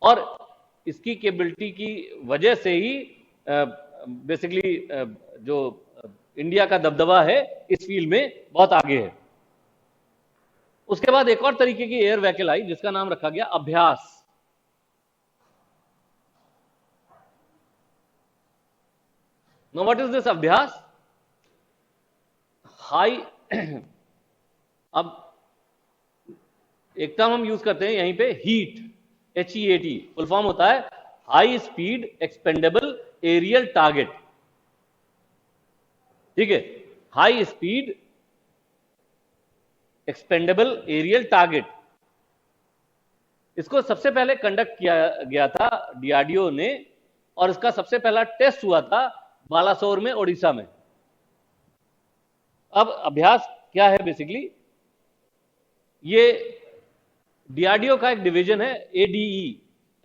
और इसकी कैपेबिलिटी की वजह से ही बेसिकली जो इंडिया का दबदबा है इस फील्ड में बहुत आगे है। उसके बाद एक और तरीके की एयर व्हीकल आई जिसका नाम रखा गया अभ्यास। Now what is this अभ्यास? हाई अब एक टर्म हम यूज करते हैं यहीं पे, हीट, HEAT, फुल फॉर्म होता है high speed expendable aerial target. ठीक है, high speed expendable aerial target. इसको सबसे पहले कंडक्ट किया गया था DRDO ने, और इसका सबसे पहला टेस्ट हुआ था बालासोर में, ओडिशा में। अब अभ्यास क्या है, बेसिकली ये DRDO का एक डिवीजन है, ADE,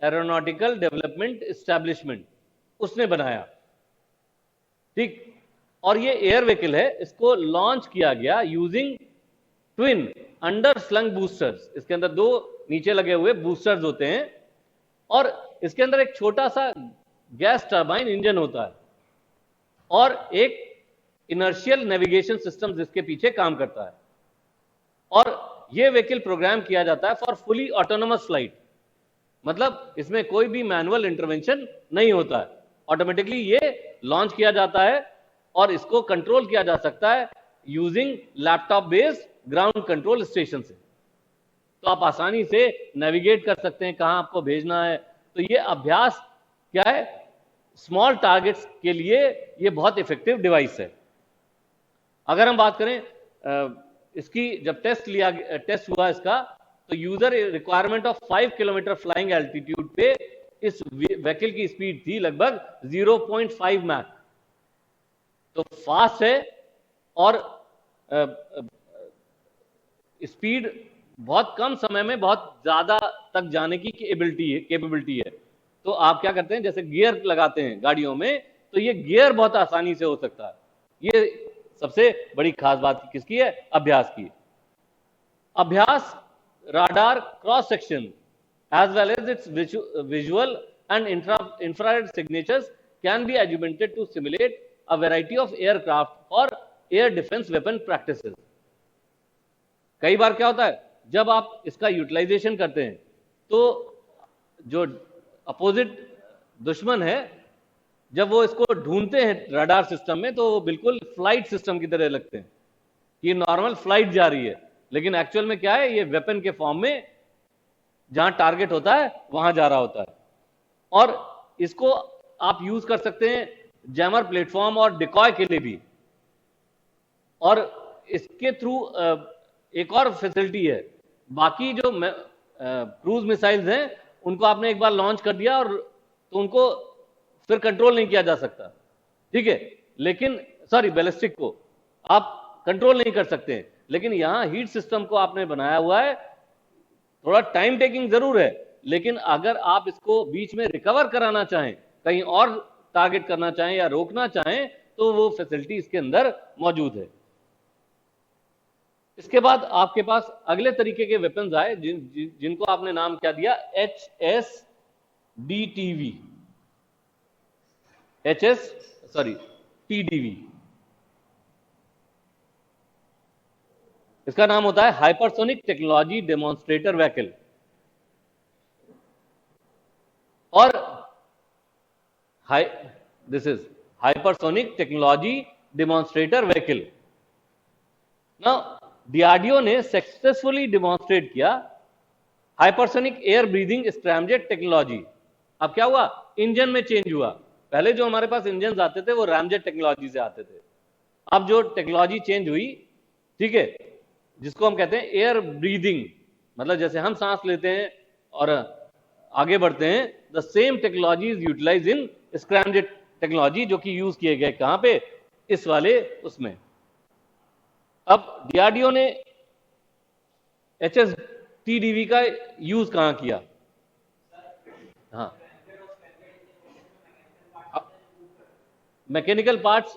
एरोनॉटिकल डेवलपमेंट एस्टेब्लिशमेंट, उसने बनाया, ठीक। और ये एयर व्हीकल है, इसको लॉन्च किया गया using twin under slung boosters. इसके अंदर दो नीचे लगे हुए बूस्टर्स होते हैं, और इसके अंदर एक छोटा सा गैस टर्बाइन इंजन होता है, और एक इनर्शियल नेविगेशन सिस्टम जिसके पीछे काम करता है। और यह व्हीकल प्रोग्राम किया जाता है फॉर फुली ऑटोनोमस फ्लाइट, मतलब इसमें कोई भी मैनुअल इंटरवेंशन नहीं होता है, ऑटोमेटिकली ये लॉन्च किया जाता है, और इसको कंट्रोल किया जा सकता है using laptop based ground control station से। तो आप आसानी से नेविगेट कर सकते हैं कहां आपको भेजना है। तो ये अभ्यास क्या है, स्मॉल टारगेट्स के लिए ये बहुत इफेक्टिव डिवाइस है। अगर हम बात करें इसकी, जब टेस्ट हुआ इसका, तो user requirement of 5 kilometre flying altitude पे इस व्हीकल की स्पीड थी लगभग 0.5 मैक। तो फास्ट है और स्पीड बहुत कम समय में बहुत ज्यादा तक जाने की कैपेबिलिटी है। तो आप क्या करते हैं, जैसे गियर लगाते हैं गाड़ियों में, तो ये गियर बहुत आसानी से हो सकता है। ये सबसे बड़ी खास बात किसकी है? अभ्यास की। अभ्यास radar cross section as well as its visual and infrared signatures can be augmented to simulate a variety of aircraft or air defense weapon practices। कई बार क्या होता है, जब आप इसका यूटिलाइजेशन करते हैं तो जो अपोजिट दुश्मन है, जब वो इसको ढूंढते हैं रडार सिस्टम में, तो वो बिल्कुल फ्लाइट सिस्टम की तरह लगते हैं कि नॉर्मल फ्लाइट जा रही है, लेकिन एक्चुअल में क्या है, ये वेपन के फॉर्म में जहां टारगेट होता है वहां जा रहा होता है। और इसको आप यूज कर सकते हैं जैमर प्लेटफॉर्म और डिकॉय के लिए भी। और इसके थ्रू एक और फैसिलिटी है, बाकी जो क्रूज मिसाइल्स हैं उनको आपने एक बार लॉन्च कर दिया और तो उनको फिर कंट्रोल नहीं किया जा सकता, ठीक है, लेकिन सॉरी बैलिस्टिक को आप कंट्रोल नहीं कर सकते हैं, लेकिन यहां हीट सिस्टम को आपने बनाया हुआ है। थोड़ा टाइम टेकिंग जरूर है, लेकिन अगर आप इसको बीच में रिकवर कराना चाहें, कहीं और टारगेट करना चाहें या रोकना चाहें, तो वो फैसिलिटी इसके अंदर मौजूद है। इसके बाद आपके पास अगले तरीके के वेपन्स आए जिनको आपने नाम क्या दिया, TDV। इसका नाम होता है हाइपरसोनिक टेक्नोलॉजी डेमोन्स्ट्रेटर व्हीकल। और this is hypersonic technology demonstrator vehicle. Now DRDO ने सक्सेसफुली डेमोन्स्ट्रेट किया hypersonic air breathing scramjet technology. अब क्या हुआ, इंजन में चेंज हुआ। पहले जो हमारे पास इंजन आते थे वो रैमजेट टेक्नोलॉजी से आते थे। अब जो टेक्नोलॉजी चेंज हुई, ठीक है, जिसको हम कहते हैं एयर ब्रीदिंग, मतलब जैसे हम सांस लेते हैं और आगे बढ़ते हैं, the same technology is utilise in scramjet technology, जो कि यूज किए गए कहां पे, इस वाले उसमें। अब डीआरडीओ ने HSTDV का यूज कहां किया? हाँ, मैकेनिकल पार्ट्स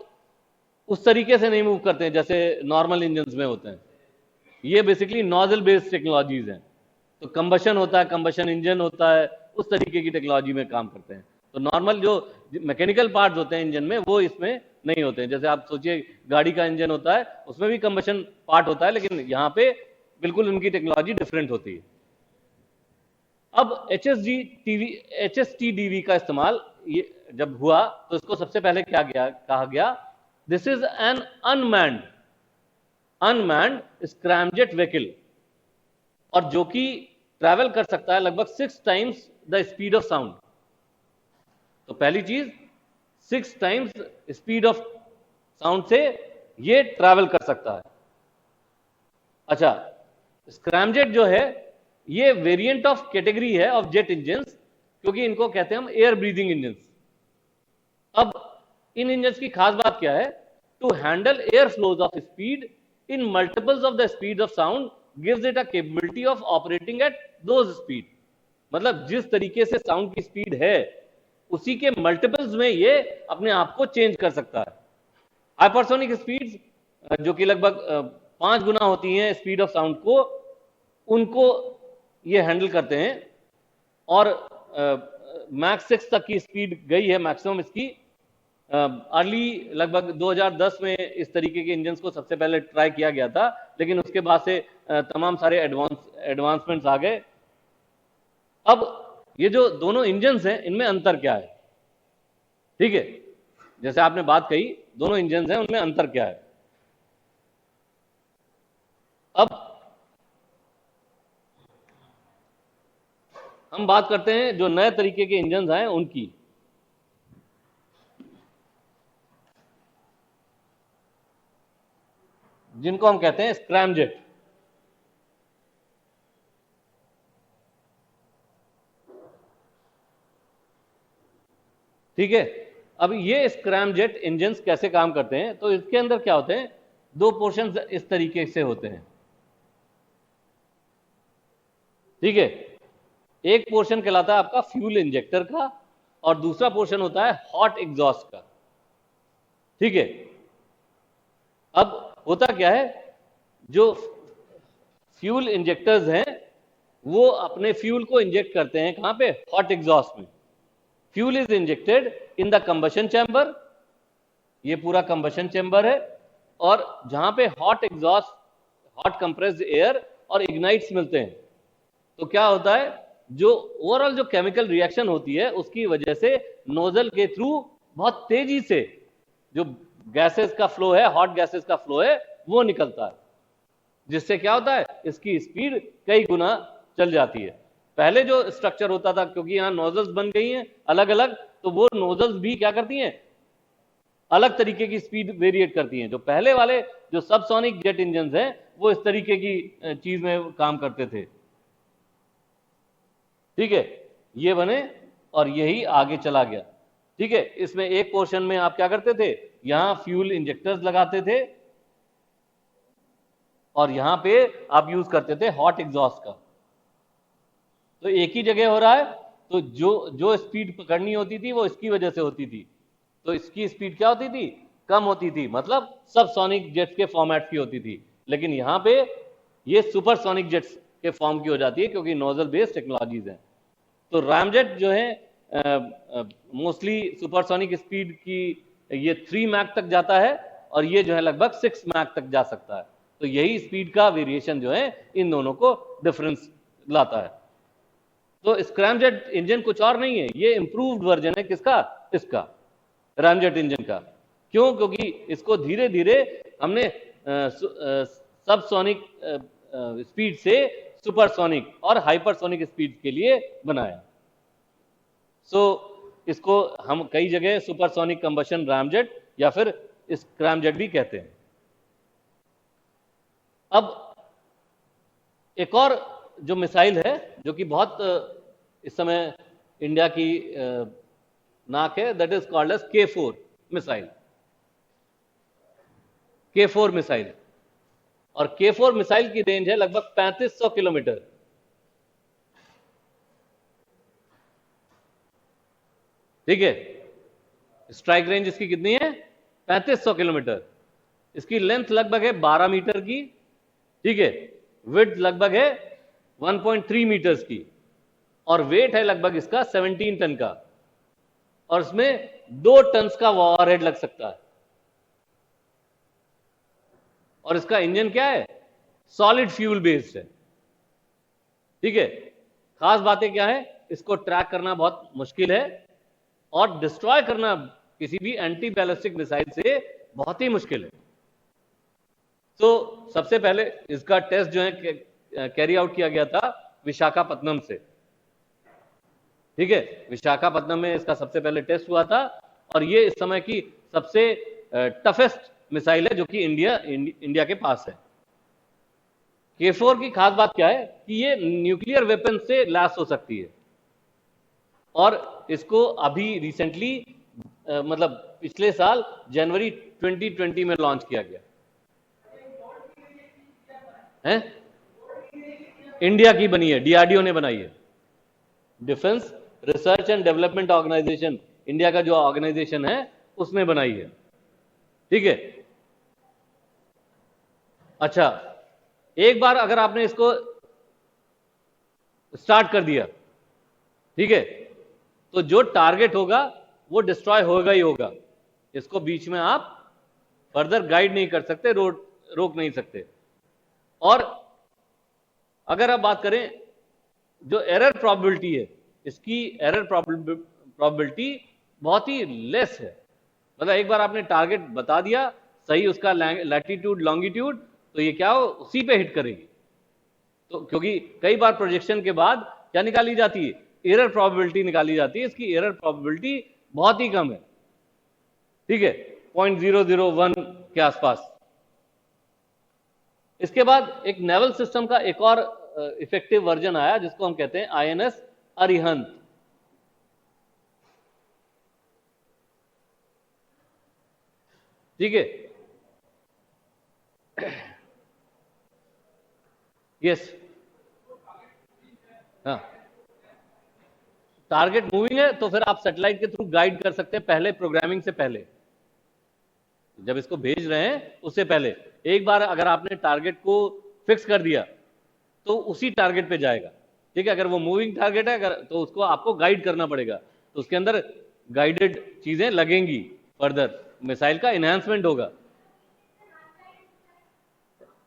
उस तरीके से नहीं मूव करते हैं जैसे नॉर्मल इंजन में होते हैं। ये बेसिकली नोजल बेस्ड टेक्नोलॉजीज हैं, तो कंबशन होता है, कंबशन इंजन होता है, उस तरीके की टेक्नोलॉजी में काम करते हैं। तो नॉर्मल जो मैकेनिकल पार्ट्स होते हैं इंजन में, वो इसमें नहीं होते हैं। जैसे आप सोचिए गाड़ी का इंजन होता है, उसमें भी कंबशन पार्ट होता है, लेकिन यहां पे बिल्कुल उनकी टेक्नोलॉजी डिफरेंट होती है। अब HSTDV का इस्तेमाल ये जब हुआ, तो इसको सबसे पहले क्या कहा गया, this is an unmanned scramjet vehicle, और जो कि ट्रैवल कर सकता है लगभग 6 times the speed of sound. तो पहली चीज, 6 टाइम्स स्पीड ऑफ साउंड से ये ट्रैवल कर सकता है। अच्छा, स्क्रैमजेट जो है ये वेरिएंट ऑफ कैटेगरी है ऑफ जेट इंजन, क्योंकि इनको कहते हैं हम एयर ब्रीदिंग इंजन। अब इन इंजन की खास बात क्या है, to handle air flows of speed in multiples of the speed of sound gives it a capability of operating at those speed. मतलब जिस तरीके से साउंड की स्पीड है, उसी के मल्टीपल्स में ये अपने आप को चेंज कर सकता है। हाइपरसोनिक स्पीड जो कि लगभग 5 गुना होती हैं स्पीड ऑफ साउंड को, उनको ये हैंडल करते हैं। और मैक्स 6 तक की स्पीड गई है मैक्सिमम इसकी। अर्ली लगभग 2010 में इस तरीके के इंजन को सबसे पहले ट्राई किया गया था, लेकिन उसके बाद से तमाम सारे एडवांसमेंट्स आ गए। अब ये जो दोनों इंजन हैं, इनमें अंतर क्या है? ठीक है, जैसे आपने बात कही दोनों इंजन हैं, उनमें अंतर क्या है? अब हम बात करते हैं जो नए तरीके के इंजन हैं उनकी। जिनको हम कहते हैं स्क्रैमजेट। ठीक है। अब ये स्क्रैमजेट इंजन कैसे काम करते हैं, तो इसके अंदर क्या होते हैं, दो पोर्शन इस तरीके से होते हैं। ठीक है, एक पोर्शन कहलाता है आपका फ्यूल इंजेक्टर का और दूसरा पोर्शन होता है हॉट एग्जॉस्ट का। ठीक है, अब होता क्या है, जो फ्यूल इंजेक्टर्स हैं वो अपने फ्यूल को इंजेक्ट करते हैं कहां पे, हॉट एग्जॉस्ट में। Fuel is injected in the combustion chamber, ये पूरा कंबशन चैम्बर है, और जहां पे hot exhaust, hot compressed air और इग्नाइट्स मिलते हैं, तो क्या होता है, जो ओवरऑल जो केमिकल रिएक्शन होती है उसकी वजह से नोजल के थ्रू बहुत तेजी से जो गैसेस का फ्लो है, हॉट गैसेस का फ्लो है, वो निकलता है, जिससे क्या होता है, इसकी स्पीड कई गुना चल जाती है। पहले जो स्ट्रक्चर होता था, क्योंकि यहां नोजल्स बन गई हैं अलग अलग, तो वो नोजल्स भी क्या करती हैं, अलग तरीके की स्पीड वेरिएट करती हैं। जो पहले वाले जो सबसोनिक जेट इंजन हैं वो इस तरीके की चीज में काम करते थे। ठीक है, ये बने और यही आगे चला गया। ठीक है, इसमें एक पोर्शन में आप क्या करते थे, यहां फ्यूल इंजेक्टर्स लगाते थे और यहां पे आप यूज करते थे हॉट एग्जॉस्ट का। तो एक ही जगह हो रहा है, तो जो जो स्पीड पकड़नी होती थी वो इसकी वजह से होती थी, तो इसकी स्पीड क्या होती थी, कम होती थी, मतलब सब सोनिक जेट्स के फॉर्मेट की होती थी। लेकिन यहां पे ये सुपरसोनिक जेट्स के फॉर्म की हो जाती है, क्योंकि नोजल बेस्ड टेक्नोलॉजीज हैं। तो रामजेट जो है मोस्टली सुपरसोनिक स्पीड की ये 3 मैक तक जाता है, और ये जो है लगभग 6 मैक तक जा सकता है। तो यही स्पीड का वेरिएशन जो है इन दोनों को डिफरेंस लाता है। तो स्क्रैमजेट इंजन कुछ और नहीं है, ये इंप्रूव्ड वर्जन है किसका, इसका रामजेट इंजन का। क्यों, क्योंकि इसको धीरे धीरे हमने सबसोनिक स्पीड से सुपरसोनिक और हाइपरसोनिक स्पीड के लिए बनाया। इसको हम कई जगह सुपरसोनिक कंबशन रामजेट या फिर स्क्रैमजेट भी कहते हैं। अब एक और जो मिसाइल है जो कि बहुत इस समय इंडिया की नाक है, that is called as K4 missile. K4 missile, और K4 मिसाइल की रेंज है लगभग 3500 किलोमीटर। ठीक है, स्ट्राइक रेंज इसकी कितनी है, 3500 किलोमीटर। इसकी लेंथ लगभग है 12 मीटर की। ठीक है, विड्थ लगभग है 1.3 मीटर्स की, और वेट है लगभग इसका 17 टन का, और इसमें 2 टन का वॉरहेड लग सकता है। और इसका इंजन क्या है, सॉलिड फ्यूल बेस्ड है। ठीक है, खास बातें क्या है, इसको ट्रैक करना बहुत मुश्किल है और डिस्ट्रॉय करना किसी भी एंटी बैलिस्टिक मिसाइल से बहुत ही मुश्किल है। तो सबसे पहले इसका टेस्ट जो है कैरी आउट किया गया था विशाखापत्तनम से। ठीक है, विशाखापत्तनम में इसका सबसे पहले टेस्ट हुआ था, और ये इस समय की सबसे टफेस्ट मिसाइल है जो कि इंडिया के पास है। K4 की खास बात क्या है कि ये न्यूक्लियर वेपन से लैस हो सकती है, और इसको अभी रिसेंटली मतलब पिछले साल जनवरी 2020 में लॉन्च किया गया है। इंडिया की बनी है, DRDO ने बनाई है, defence research and development organisation, India का जो ऑर्गेनाइजेशन है उसने बनाई है। ठीक है, अच्छा, एक बार अगर आपने इसको स्टार्ट कर दिया, ठीक है, तो जो टारगेट होगा वो डिस्ट्रॉय होगा ही होगा। इसको बीच में आप फर्दर गाइड नहीं कर सकते, रोक नहीं सकते। और अगर आप बात करें जो एरर प्रोबेबिलिटी है, इसकी एरर प्रोबेबिलिटी बहुत ही लेस है। मतलब एक बार आपने टारगेट बता दिया सही, उसका लैटिट्यूड लॉन्गिट्यूड, तो ये क्या हो, उसी पे हिट करेगी। तो क्योंकि कई बार प्रोजेक्शन के बाद क्या निकाली जाती है, एरर प्रोबेबिलिटी निकाली जाती है, इसकी एरर प्रोबेबिलिटी बहुत ही कम है। ठीक है, 0.001 के आसपास। इसके बाद एक नेवल सिस्टम का एक और इफेक्टिव वर्जन आया जिसको हम कहते हैं INS अरिहंत। ठीक है, यस, हाँ, टारगेट मूविंग है तो फिर आप सैटेलाइट के थ्रू गाइड कर सकते हैं, पहले प्रोग्रामिंग से पहले, जब इसको भेज रहे हैं उससे पहले एक बार अगर आपने टारगेट को फिक्स कर दिया तो उसी टारगेट पे जाएगा। ठीक है, अगर वो मूविंग टारगेट है अगर, तो उसको आपको गाइड करना पड़ेगा, तो उसके अंदर गाइडेड चीजें लगेंगी, फर्दर मिसाइल का इनहेंसमेंट होगा।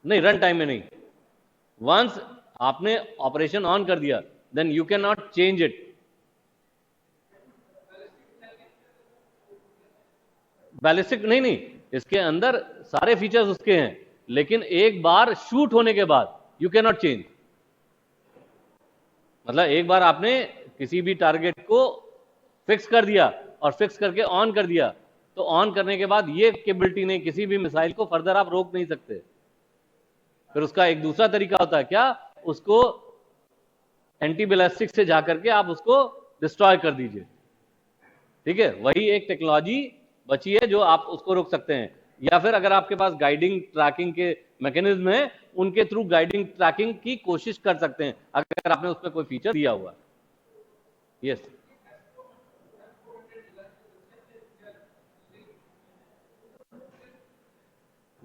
नहीं, रन टाइम में नहीं, वंस आपने ऑपरेशन ऑन कर दिया then you can not change it. Ballistic नहीं, इसके अंदर सारे फीचर्स उसके हैं, लेकिन एक बार शूट होने के बाद यू कैन नॉट चेंज। मतलब एक बार आपने किसी भी टारगेट को फिक्स कर दिया और फिक्स करके ऑन कर दिया, तो ऑन करने के बाद ये कैपेबिलिटी नहीं, किसी भी मिसाइल को फर्दर आप रोक नहीं सकते। फिर उसका एक दूसरा तरीका होता है क्या, उसको एंटी बैलिस्टिक से जाकर के आप उसको डिस्ट्रॉय कर दीजिए। ठीक है, वही एक टेक्नोलॉजी बची है जो आप उसको रोक सकते हैं, या फिर अगर आपके पास गाइडिंग ट्रैकिंग के मैकेनिज्म है, उनके थ्रू गाइडिंग ट्रैकिंग की कोशिश कर सकते हैं अगर आपने उस पर कोई फीचर दिया हुआ। यस,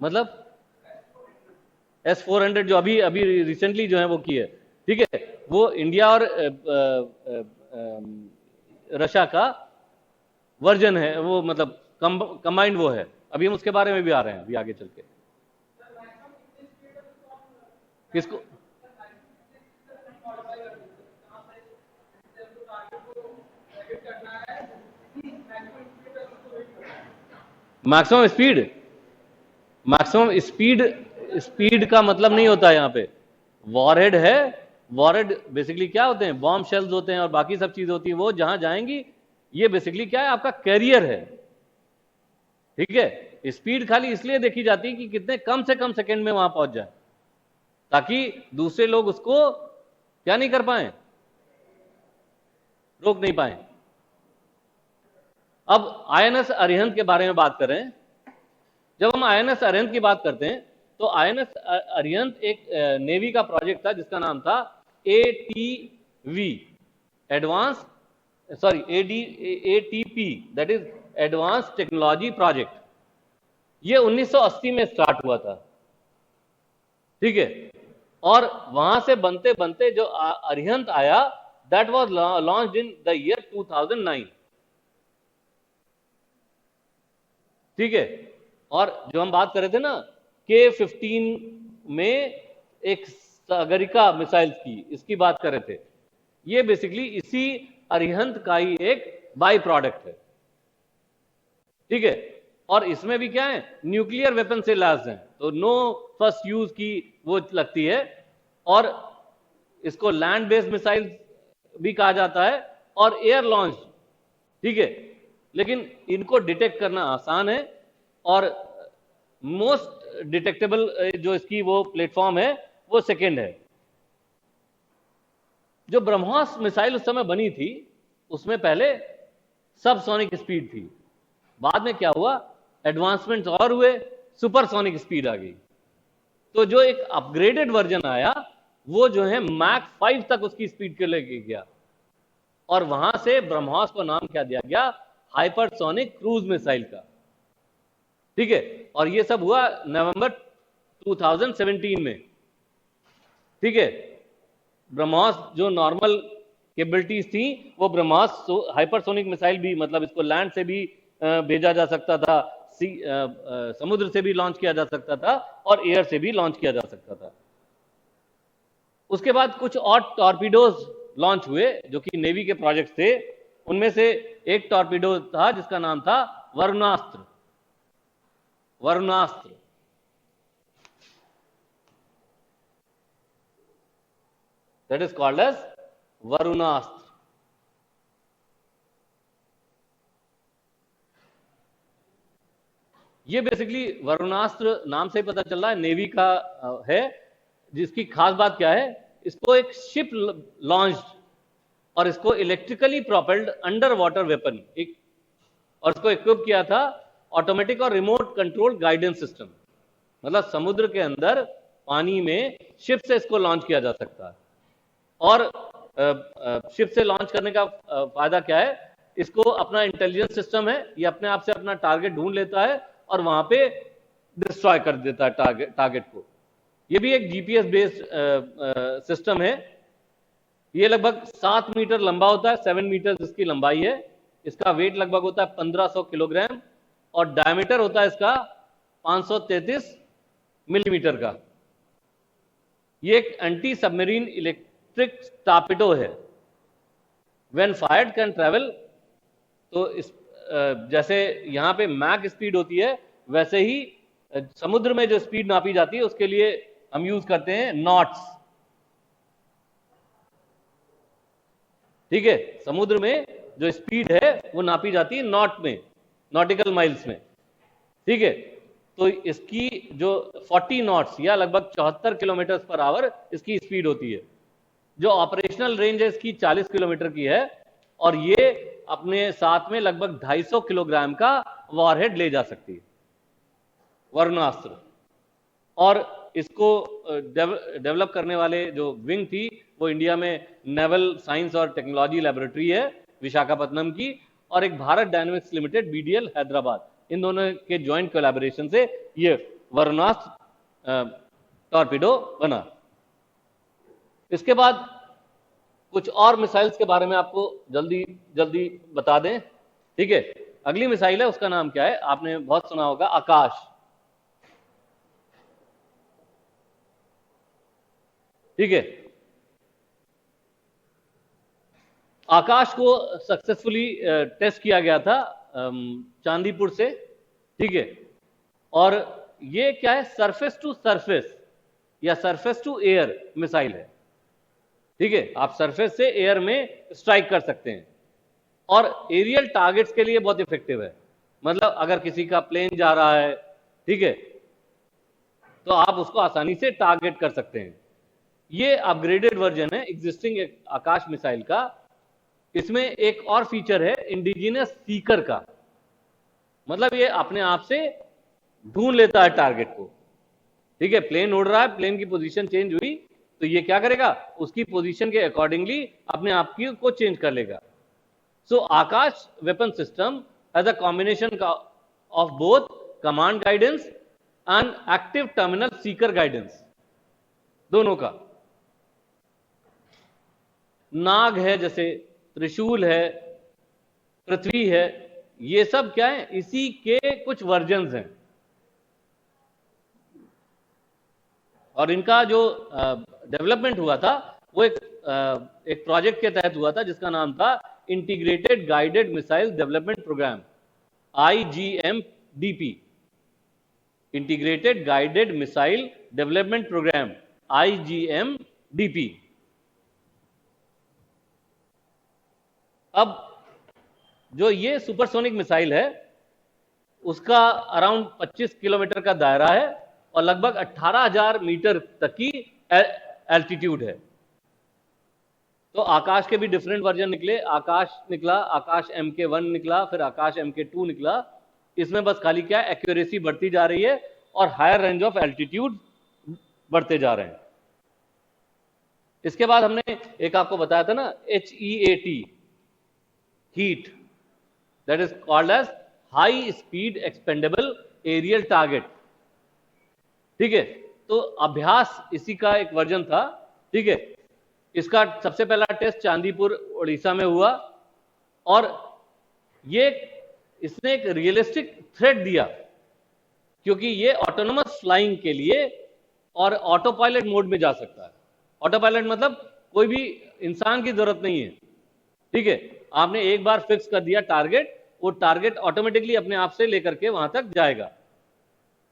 मतलब S-400 जो अभी अभी रिसेंटली जो है वो की है, ठीक है, वो इंडिया और रशिया का वर्जन है, वो मतलब कंबाइंड वो है। अभी हम उसके बारे में भी आ रहे हैं अभी आगे चल के। किसको? Maximum speed, maximum speed, speed का मतलब नहीं होता है यहाँ पे। वॉरहेड है, वॉरहेड बेसिकली क्या होते हैं, बॉम्ब शेल्स होते हैं और बाकी सब चीजें होती हैं, वो जहां जाएंगी। ये बेसिकली क्या है, आपका कैरियर है। ठीक है, स्पीड खाली इसलिए देखी जाती है कि कितने कम से कम सेकंड में वहां पहुंच जाए, ताकि दूसरे लोग उसको क्या नहीं कर पाए, रोक नहीं पाए। अब आईएनएस अरिहंत के बारे में बात करें, जब हम आईएनएस अरिहंत की बात करते हैं तो आईएनएस अरिहंत एक नेवी का प्रोजेक्ट था जिसका नाम था ATV, advance sorry ATP, that is advance technology project. ये 1980 में स्टार्ट हुआ था। ठीक है, और वहां से बनते बनते जो अरिहंत आया, that was launched in the year 2009। ठीक है, और जो हम बात कर रहे थे ना K-15 में एक सागरिका मिसाइल की, इसकी बात कर रहे थे, ये बेसिकली इसी अरिहंत का ही एक बाई प्रोडक्ट है। ठीक है, और इसमें भी क्या है, न्यूक्लियर वेपन से लैस हैं, तो नो फर्स्ट यूज की वो लगती है, और इसको लैंड बेस्ड मिसाइल भी कहा जाता है और एयर लॉन्च। ठीक है, लेकिन इनको डिटेक्ट करना आसान है, और मोस्ट डिटेक्टेबल जो इसकी वो प्लेटफॉर्म है वो सेकेंड है। जो ब्रह्मोस मिसाइल उस समय बनी थी उसमें पहले सबसोनिक स्पीड थी, बाद में क्या हुआ, एडवांसमेंट्स और हुए, सुपरसोनिक स्पीड आ गई। तो जो एक अपग्रेडेड वर्जन आया वो जो है मैक 5 तक उसकी स्पीड के लेके गया, और वहां से ब्रह्मोस को नाम क्या दिया गया, हाइपरसोनिक क्रूज मिसाइल का। ठीक है, और ये सब हुआ नवंबर 2017 में। ठीक है, ब्रह्मोस जो नॉर्मल कैपेबिलिटीज थी, वो ब्रह्मोस हाइपरसोनिक मिसाइल भी, मतलब इसको लैंड से भी भेजा जा सकता था, समुद्र से भी लॉन्च किया जा सकता था, और एयर से भी लॉन्च किया जा सकता था। उसके बाद कुछ और टॉर्पीडोज लॉन्च हुए जो कि नेवी के प्रोजेक्ट थे। उनमें से एक टॉर्पीडो था जिसका नाम था Varunastra. Varunastra, that is called as Varunastra. ये बेसिकली वरुणास्त्र नाम से पता चल रहा है नेवी का है, जिसकी खास बात क्या है, इसको एक शिप लॉन्च, और इसको electrically propelled under water weapon, और इसको इक्विप किया था ऑटोमेटिक और रिमोट कंट्रोल गाइडेंस सिस्टम, मतलब समुद्र के अंदर पानी में शिप से इसको लॉन्च किया जा सकता है। और शिप से लॉन्च करने का फायदा क्या है, इसको अपना इंटेलिजेंस सिस्टम है, ये अपने आप से अपना टारगेट ढूंढ लेता है और वहां पे डिस्ट्रॉय कर देता है टारगेट को। ये भी एक जीपीएस बेस्ड सिस्टम है। ये लगभग 7 मीटर लंबा होता है, 7 मीटर इसकी लंबाई है। इसका वेट लगभग होता है 1500 किलोग्राम और डायमीटर होता है इसका 533 मिलीमीटर का। ये एक एंटी सबमरीन इलेक्ट्रिक टॉर्पेडो है। व्हेन फायर्ड कैन ट्रेवल, तो इस जैसे यहां पे मैक स्पीड होती है, वैसे ही समुद्र में जो स्पीड नापी जाती है उसके लिए हम यूज करते हैं नॉट्स। ठीक है, समुद्र में जो स्पीड है वो नापी जाती है नॉट में, नॉटिकल माइल्स में। ठीक है, तो इसकी जो 40 नॉट्स या लगभग 74 किलोमीटर पर आवर इसकी स्पीड होती है। जो ऑपरेशनल रेंज है इसकी 40 किलोमीटर की है और ये अपने साथ में लगभग 250 किलोग्राम का वॉरहेड ले जा सकती है, वरुणास्त्र। और इसको डेवलप करने वाले जो विंग थी वो इंडिया में नेवल साइंस और टेक्नोलॉजी लैबोरेटरी है विशाखापट्टनम की, और एक Bharat Dynamics Limited BDL Hyderabad, इन दोनों के ज्वाइंट कोलैबोरेशन से ये वरुणास्त्र टॉर्पेडो बना। इसके बाद कुछ और मिसाइल्स के बारे में आपको जल्दी जल्दी बता दें। ठीक है, अगली मिसाइल है, उसका नाम क्या है, आपने बहुत सुना होगा, आकाश। ठीक है, आकाश को सक्सेसफुली टेस्ट किया गया था चांदीपुर से। ठीक है, और ये क्या है, सरफेस टू सरफेस या सरफेस टू एयर मिसाइल है। ठीक है, आप सरफेस से एयर में स्ट्राइक कर सकते हैं और एरियल टारगेट्स के लिए बहुत इफेक्टिव है। मतलब अगर किसी का प्लेन जा रहा है, ठीक है, तो आप उसको आसानी से टारगेट कर सकते हैं। ये अपग्रेडेड वर्जन है एग्जिस्टिंग आकाश मिसाइल का। इसमें एक और फीचर है इंडिजिनस सीकर का, मतलब ये अपने आप से ढूंढ लेता है टारगेट को। ठीक है, प्लेन उड़ रहा है, प्लेन की पोजीशन चेंज हुई तो ये क्या करेगा, उसकी पोजीशन के अकॉर्डिंगली अपने आप की को चेंज कर लेगा। So Akash weapon system has a combination of both command guidance and active terminal seeker guidance, दोनों का। नाग है, जैसे त्रिशूल है, पृथ्वी है, ये सब क्या है, इसी के कुछ वर्जन्स हैं। और इनका जो डेवलपमेंट हुआ था वो एक प्रोजेक्ट के तहत हुआ था जिसका नाम था integrated guided missile development programme, IGMDP, integrated guided missile development programme, IGMDP। अब जो ये सुपरसोनिक मिसाइल है उसका अराउंड 25 किलोमीटर का दायरा है और लगभग 18,000 मीटर तक की एल्टीट्यूड है। तो आकाश के भी डिफरेंट वर्जन निकले, आकाश निकला, आकाश MK1 निकला, फिर आकाश MK2 निकला। इसमें बस खाली क्या, एक्यूरेसी बढ़ती जा रही है और हायर रेंज ऑफ एल्टीट्यूड बढ़ते जा रहे हैं। इसके बाद हमने एक आपको बताया था ना, HEAT, HEAT, that is called as high speed expendable aerial target. ठीक है, तो अभ्यास इसी का एक वर्जन था। ठीक है, इसका सबसे पहला टेस्ट चांदीपुर उड़ीसा में हुआ और ये इसने एक रियलिस्टिक थ्रेट दिया, क्योंकि ये ऑटोनोमस फ्लाइंग के लिए और ऑटो पायलट मोड में जा सकता है। ऑटो पायलट मतलब कोई भी इंसान की जरूरत नहीं है। ठीक है, आपने एक बार फिक्स कर दिया टारगेट, वो टारगेट ऑटोमेटिकली अपने आप से लेकर के वहां तक जाएगा।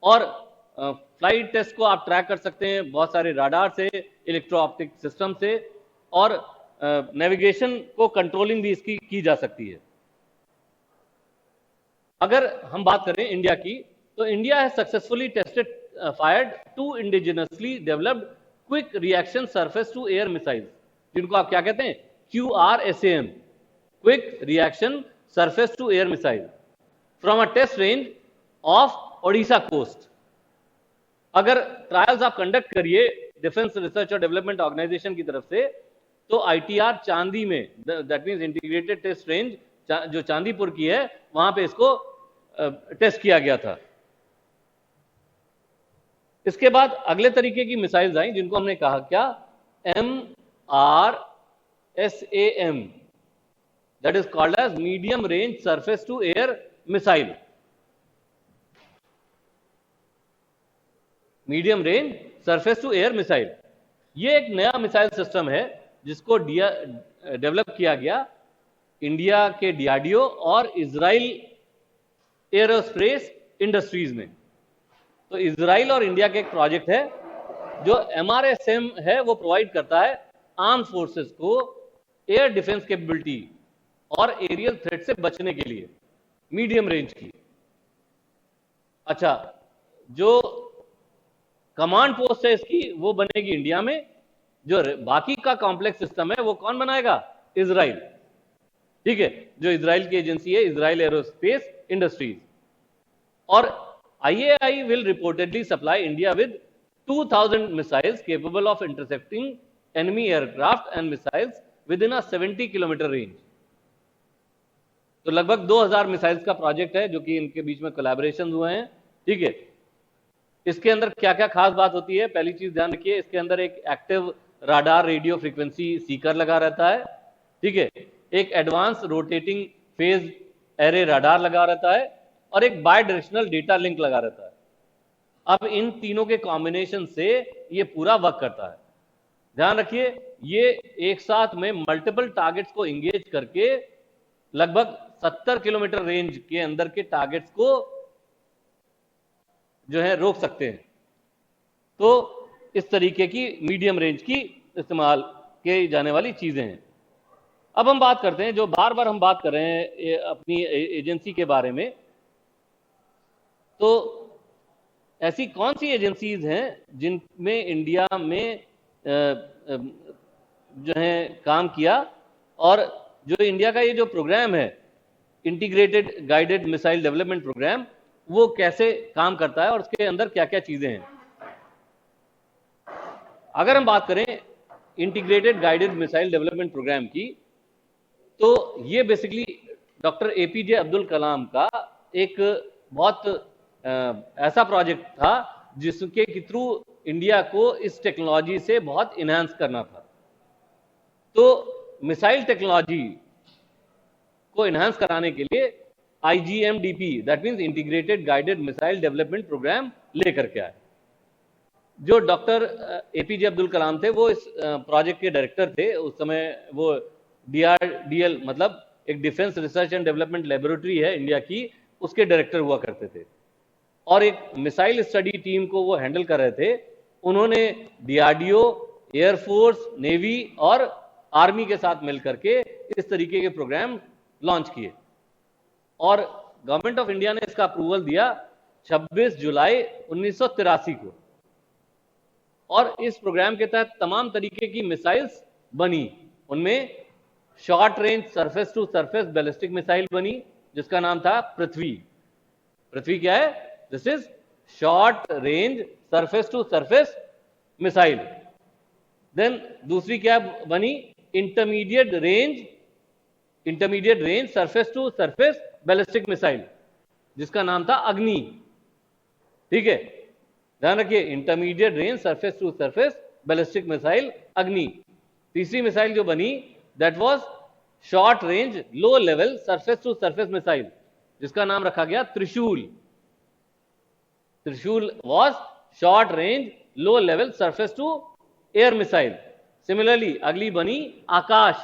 और फ्लाइट टेस्ट को आप ट्रैक कर सकते हैं बहुत सारे राडार से, इलेक्ट्रो ऑप्टिक सिस्टम से, और नेविगेशन को कंट्रोलिंग भी इसकी की जा सकती है। अगर हम बात करें इंडिया की, तो India has successfully tested fired 2 indigenously developed quick reaction surface to air missiles, जिनको आप क्या कहते हैं, QRSAM, quick reaction surface to air missile, from a test range of Odisha coast. अगर ट्रायल्स आप कंडक्ट करिए डिफेंस रिसर्च और डेवलपमेंट ऑर्गेनाइजेशन की तरफ से, तो ITR चांदी में, that means integrated test range जो चांदीपुर की है, वहां पे इसको टेस्ट किया गया था। इसके बाद अगले तरीके की मिसाइल्स आई जिनको हमने कहा क्या, MRSAM, that is called as medium range surface to air missile. Medium range surface to air missile, ये एक नया मिसाइल सिस्टम है जिसको डेवलप किया गया इंडिया के DRDO और इजराइल एरोस्पेस इंडस्ट्रीज में। तो इजराइल और इंडिया का एक प्रोजेक्ट है। जो MRSAM है वो प्रोवाइड करता है आर्म फोर्सेस को एयर डिफेंस कैपेबिलिटी और एरियल थ्रेट से बचने के लिए, मीडियम रेंज की। अच्छा, जो कमांड पोस्ट है इसकी वो बनेगी इंडिया में, जो बाकी का कॉम्प्लेक्स सिस्टम है वो कौन बनाएगा, इजराइल। ठीक है, जो इजराइल की एजेंसी है इजराइल एरोस्पेस इंडस्ट्रीज। और IAI will reportedly supply India with 2000 missiles capable of intercepting enemy aircraft and missiles within a 70 kilometre range. तो लगभग 2000 मिसाइल्स का प्रोजेक्ट है जो कि इनके बीच में कोलैबोरेशन हुए हैं। ठीक है, इसके अंदर क्या क्या खास बात होती है, पहली चीज ध्यान रखिए, इसके अंदर एक active radar radio frequency Sikar लगा रहता है। ठीक है, एक advance rotating phase array radar लगा रहता है और एक बाय डायरेक्शनल डेटा लिंक लगा रहता है। अब इन तीनों के कॉम्बिनेशन से ये पूरा वर्क करता है। ध्यान रखिए, ये एक साथ में मल्टीपल टारगेट्स को इंगेज करके लगभग 70 किलोमीटर रेंज के अंदर के टारगेट्स को जो है रोक सकते हैं। तो इस तरीके की मीडियम रेंज की इस्तेमाल की जाने वाली चीजें हैं। अब हम बात करते हैं, जो बार बार हम बात कर रहे हैं अपनी एजेंसी के बारे में, तो ऐसी कौन सी एजेंसीज हैं जिनमें इंडिया में जो है काम किया, और जो इंडिया का ये जो प्रोग्राम है integrated guided missile development programme, वो कैसे काम करता है और उसके अंदर क्या क्या चीजें हैं। अगर हम बात करें integrated guided missile development programme की, तो ये बेसिकली डॉक्टर APJ अब्दुल कलाम का एक बहुत ऐसा प्रोजेक्ट था जिसके के थ्रू इंडिया को इस टेक्नोलॉजी से बहुत इनहांस करना था। तो मिसाइल टेक्नोलॉजी को इनहांस कराने के लिए IGMDP, that means integrated guided missile development programme लेकर के आए। जो डॉक्टर APJ अब्दुल कलाम थे वो इस प्रोजेक्ट के डायरेक्टर थे। उस समय वो DRDL मतलब एक defence research and development laboratory है इंडिया की, उसके डायरेक्टर हुआ करते थे और एक मिसाइल स्टडी टीम को वो हैंडल कर रहे थे। उन्होंने DRDO, एयरफोर्स, नेवी और आर्मी के साथ मिलकर के इस तरीके के प्रोग्राम लॉन्च किए और गवर्नमेंट ऑफ इंडिया ने इसका अप्रूवल दिया 26 जुलाई 1983 को। और इस प्रोग्राम के तहत तमाम तरीके की मिसाइल्स बनी। उनमें short range surface to surface ballistic missile बनी जिसका नाम था पृथ्वी। पृथ्वी क्या है? This is short range surface to surface missile. Then दूसरी क्या बनी? Intermediate range surface to surface ballistic missile जिसका नाम था अग्नि। ठीक है, ध्यान रखिए, intermediate range surface to surface ballistic missile Agni. तीसरी मिसाइल जो बनी that was short range low level surface to surface missile जिसका नाम रखा गया Trishul. Trishul was short range low level surface to air missile. Similarly अगली बनी Akash.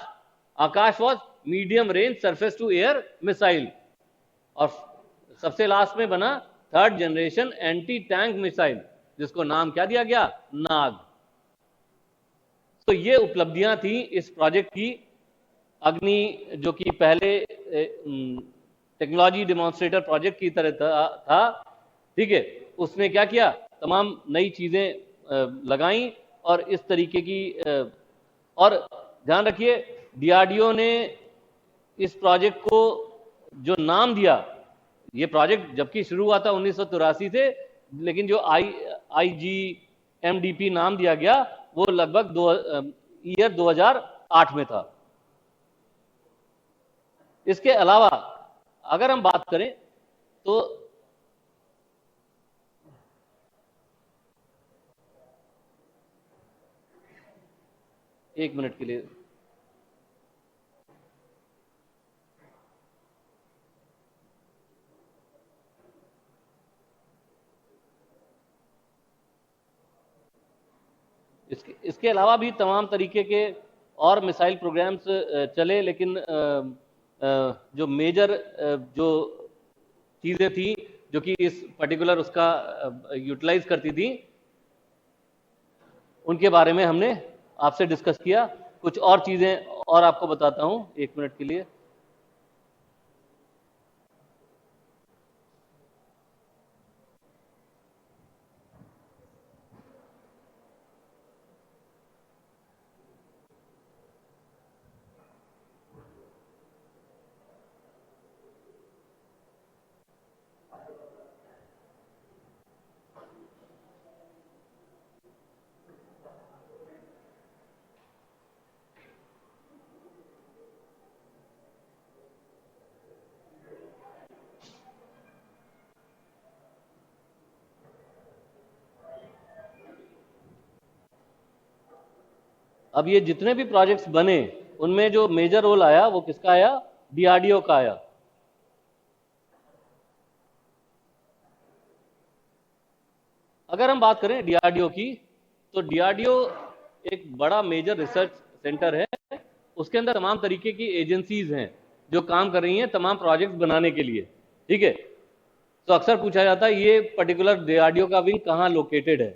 Akash was medium range surface to air missile. और सबसे लास्ट में बना third generation anti tank missile जिसको नाम क्या दिया गया? नाग। तो ये उपलब्धियां थी इस प्रोजेक्ट की। अग्नि जो कि पहले टेक्नोलॉजी डेमोन्स्ट्रेटर प्रोजेक्ट की तरह था, ठीक है, उसने क्या किया? तमाम नई चीजें लगाई और इस तरीके की और ध्यान रखिए DRDO ने इस प्रोजेक्ट को जो नाम दिया ये प्रोजेक्ट जबकि शुरू हुआ था 1983 से, लेकिन जो IGMDP नाम दिया गया वो लगभग ईयर 2008 में था। इसके अलावा अगर हम बात करें तो एक मिनट के लिए, इसके अलावा भी तमाम तरीके के और मिसाइल प्रोग्राम्स चले, लेकिन जो मेजर जो चीजें थी जो कि इस पर्टिकुलर उसका यूटिलाइज करती थी, उनके बारे में हमने आपसे डिस्कस किया। कुछ और चीजें और आपको बताता हूं, एक मिनट के लिए। अब ये जितने भी प्रोजेक्ट्स बने उनमें जो मेजर रोल आया वो किसका आया? DRDO का आया। अगर हम बात करें DRDO की, तो DRDO एक बड़ा मेजर रिसर्च सेंटर है। उसके अंदर तमाम तरीके की एजेंसीज हैं जो काम कर रही हैं तमाम प्रोजेक्ट्स बनाने के लिए, ठीक है। तो अक्सर पूछा जाता है ये पर्टिकुलर DRDO का विंग कहाँ लोकेटेड है,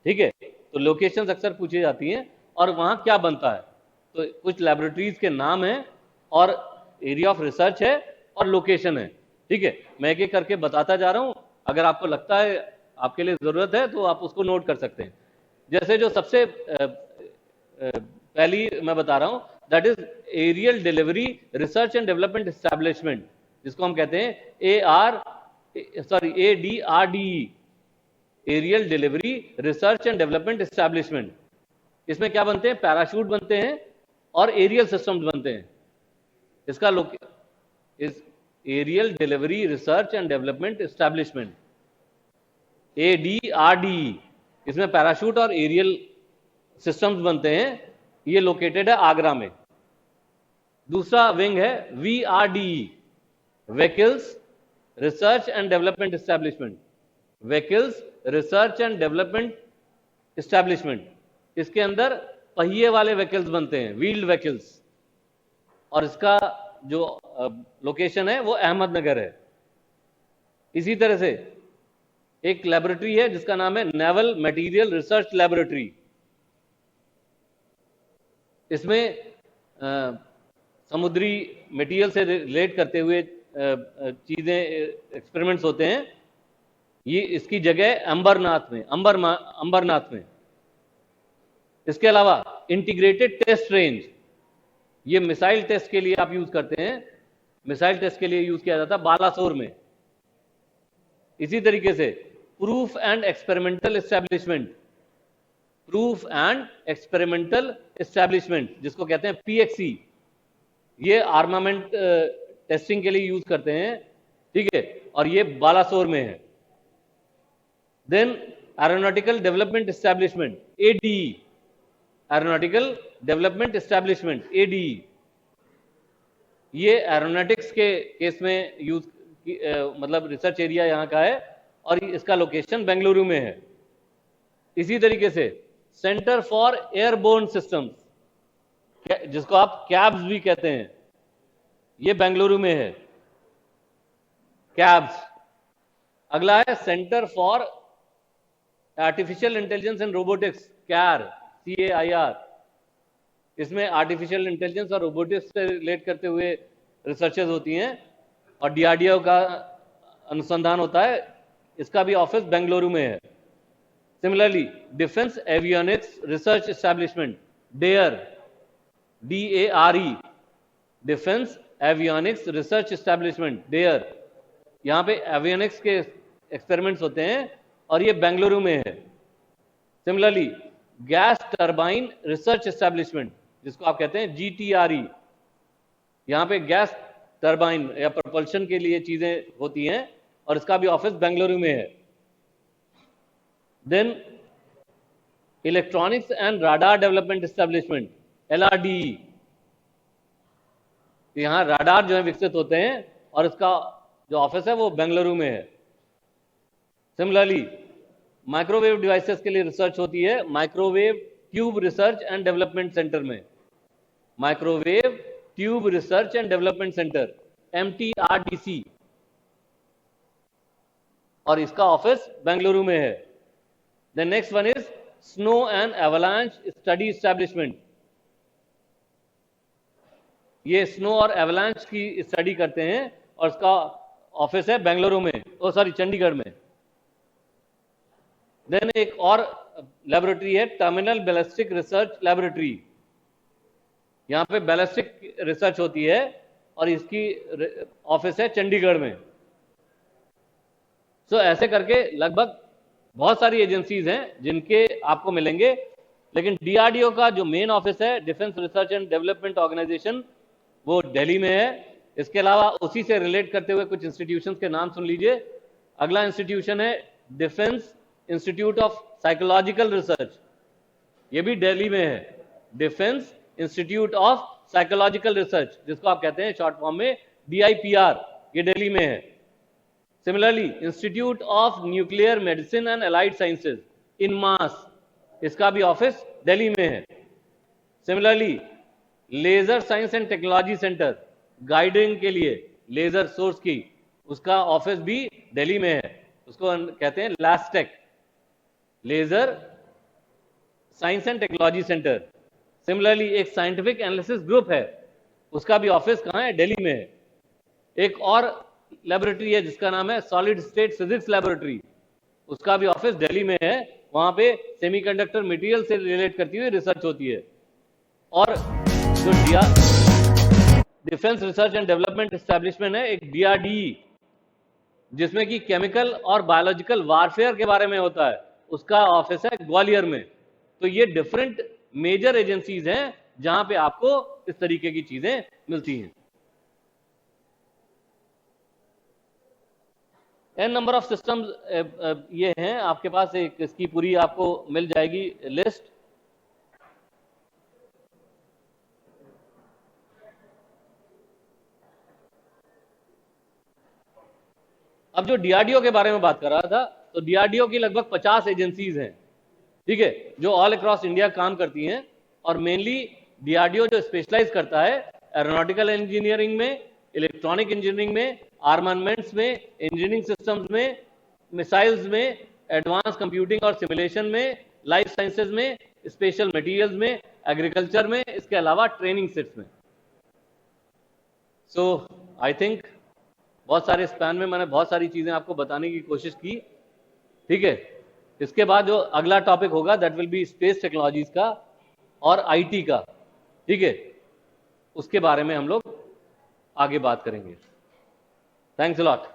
ठीक है। तो लोकेशंस अक्सर पूछी जाती हैं और वहाँ क्या बनता है। तो कुछ लैबोरेटरीज के नाम हैं और एरिया ऑफ रिसर्च है और लोकेशन है, ठीक है। मैं एक एक करके बताता जा रहा हूँ, अगर आपको लगता है आपके लिए जरूरत है तो आप उसको नोट कर सकते हैं। जैसे जो सबसे पहली मैं बता रहा हूँ, that is aerial delivery research and development establishment, जिसको हम कहते हैं ADRDE, aerial delivery research and development establishment. इसमें क्या बनते हैं? पैराशूट बनते हैं और एरियल सिस्टम्स बनते हैं। इसका इस aerial delivery research and development establishment ADRDE, इसमें पैराशूट और एरियल सिस्टम्स बनते हैं। ये लोकेटेड है आगरा में। दूसरा विंग है VRDE, vehicles research and development establishment, vehicles research and development establishment. इसके अंदर पहिए वाले व्हीकल्स बनते हैं, व्हील्ड व्हीकल्स, और इसका जो लोकेशन है वो अहमदनगर है। इसी तरह से एक लैबोरेटरी है जिसका नाम है नेवल मटेरियल रिसर्च लैबोरेटरी। इसमें समुद्री मटेरियल से रिलेट करते हुए चीजें, एक्सपेरिमेंट्स होते हैं। ये इसकी जगह अंबरनाथ में। इसके अलावा इंटीग्रेटेड टेस्ट रेंज, ये मिसाइल टेस्ट के लिए आप यूज करते हैं, मिसाइल टेस्ट के लिए यूज किया जाता है बालासोर में। इसी तरीके से proof and experimental establishment, proof and experimental establishment जिसको कहते हैं PXE, ये आर्मामेंट टेस्टिंग के लिए यूज करते हैं, ठीक है, और ये बालासोर में है। Then aeronautical development establishment ADE, aeronautical development establishment ADE, ये एरोनॉटिक्स के केस में यूज मतलब रिसर्च एरिया यहाँ का है और इसका लोकेशन बेंगलुरु में है। इसी तरीके से सेंटर फॉर एयरबोर्न सिस्टम्स, जिसको आप कैब्स भी कहते हैं, ये बेंगलुरु में है, कैब्स। अगला है centre for artificial intelligence and robotics, CAIR। इसमें आर्टिफिशियल इंटेलिजेंस और रोबोटिक्स से रिलेट करते हुए रिसर्चेज होती हैं और DRDO का अनुसंधान होता है। इसका भी ऑफिस बेंगलुरु में है। Similarly defence avionics research establishment DARE, DARE, defence avionics research establishment DARE, यहाँ पे एवियनिक्स के एक्सपेरिमेंट्स होते हैं और ये बेंगलुरु में है। Similarly gas turbine research establishment, जिसको आप कहते हैं GTRE, यहाँ पे गैस टरबाइन या प्रपल्शन के लिए चीजें होती हैं और इसका भी ऑफिस बेंगलुरु में है। Then electronics and radar development establishment LRDE, यहाँ राडार जो है विकसित होते हैं और इसका जो ऑफिस है वो बेंगलुरु में है। सिमिलरली माइक्रोवेव डिवाइसेस के लिए रिसर्च होती है microwave tube research and development centre में, microwave tube research and development centre MTRDC, और इसका ऑफिस बेंगलुरु में है। The next one is snow and avalanche study establishment, ये स्नो और एवलांच की स्टडी करते हैं और इसका ऑफिस है बेंगलुरु में, चंडीगढ़ में। देन एक और लेबोरेटरी है टर्मिनल बैलिस्टिक रिसर्च लेबोरेटरी, यहाँ पे बैलिस्टिक रिसर्च होती है और इसकी ऑफिस है चंडीगढ़ में। सो ऐसे करके लगभग बहुत सारी एजेंसीज हैं जिनके आपको मिलेंगे, लेकिन DRDO का जो मेन ऑफिस है defence research and development organisation, वो दिल्ली में है। इसके अलावा उसी से रिलेट करते हुए कुछ इंस्टीट्यूशंस के नाम सुन लीजिए। अगला इंस्टीट्यूशन है defence institute of psychological research, ये भी दिल्ली में है। Defence institute of psychological research, जिसको आप कहते हैं शॉर्ट फॉर्म में DIPR, ये दिल्ली में है। Similarly institute of nuclear medicine and allied sciences INMAS, इसका भी ऑफिस दिल्ली में है। Similarly laser science and technology centre, guiding के लिए लेजर सोर्स की, उसका ऑफिस भी दिल्ली में है, उसको कहते हैं LASTEC, laser science and technology centre. Similarly एक साइंटिफिक एनालिसिस ग्रुप है, उसका भी ऑफिस कहाँ है? दिल्ली में है। एक और लेबोरेटरी है जिसका नाम है सॉलिड स्टेट फिजिक्स लेबोरेटरी, उसका भी ऑफिस दिल्ली में है। वहां पे सेमीकंडक्टर मटेरियल से रिलेट करती हुई रिसर्च होती है। और जो defence research and development establishment है एक DRDE, जिसमें कि केमिकल और बायोलॉजिकल वारफेयर के बारे में होता है, उसका ऑफिस है ग्वालियर में। तो ये डिफरेंट मेजर एजेंसीज हैं जहां पे आपको इस तरीके की चीजें मिलती हैं। n नंबर ऑफ सिस्टम्स ये हैं आपके पास, एक इसकी पूरी आपको मिल जाएगी लिस्ट। अब जो DRDO के बारे में बात कर रहा था, तो DRDO की लगभग 50 एजेंसीज हैं, ठीक है, जो ऑल अक्रॉस इंडिया काम करती हैं। और मेनली DRDO जो स्पेशलाइज करता है एरोनॉटिकल इंजीनियरिंग में, इलेक्ट्रॉनिक इंजीनियरिंग में, आर्मामेंट्स में, इंजीनियरिंग सिस्टम्स में, मिसाइल्स में, एडवांस कंप्यूटिंग और सिमुलेशन में, लाइफ साइंसेज में, स्पेशल मटेरियल्स में, एग्रीकल्चर में, इसके अलावा ट्रेनिंग सेट्स में। सो आई थिंक बहुत सारे स्पैन में मैंने बहुत सारी चीजें आपको बताने की कोशिश की, ठीक है। इसके बाद जो अगला टॉपिक होगा that will be space technologies का और IT का, ठीक है, उसके बारे में हम लोग आगे बात करेंगे। Thanks a lot.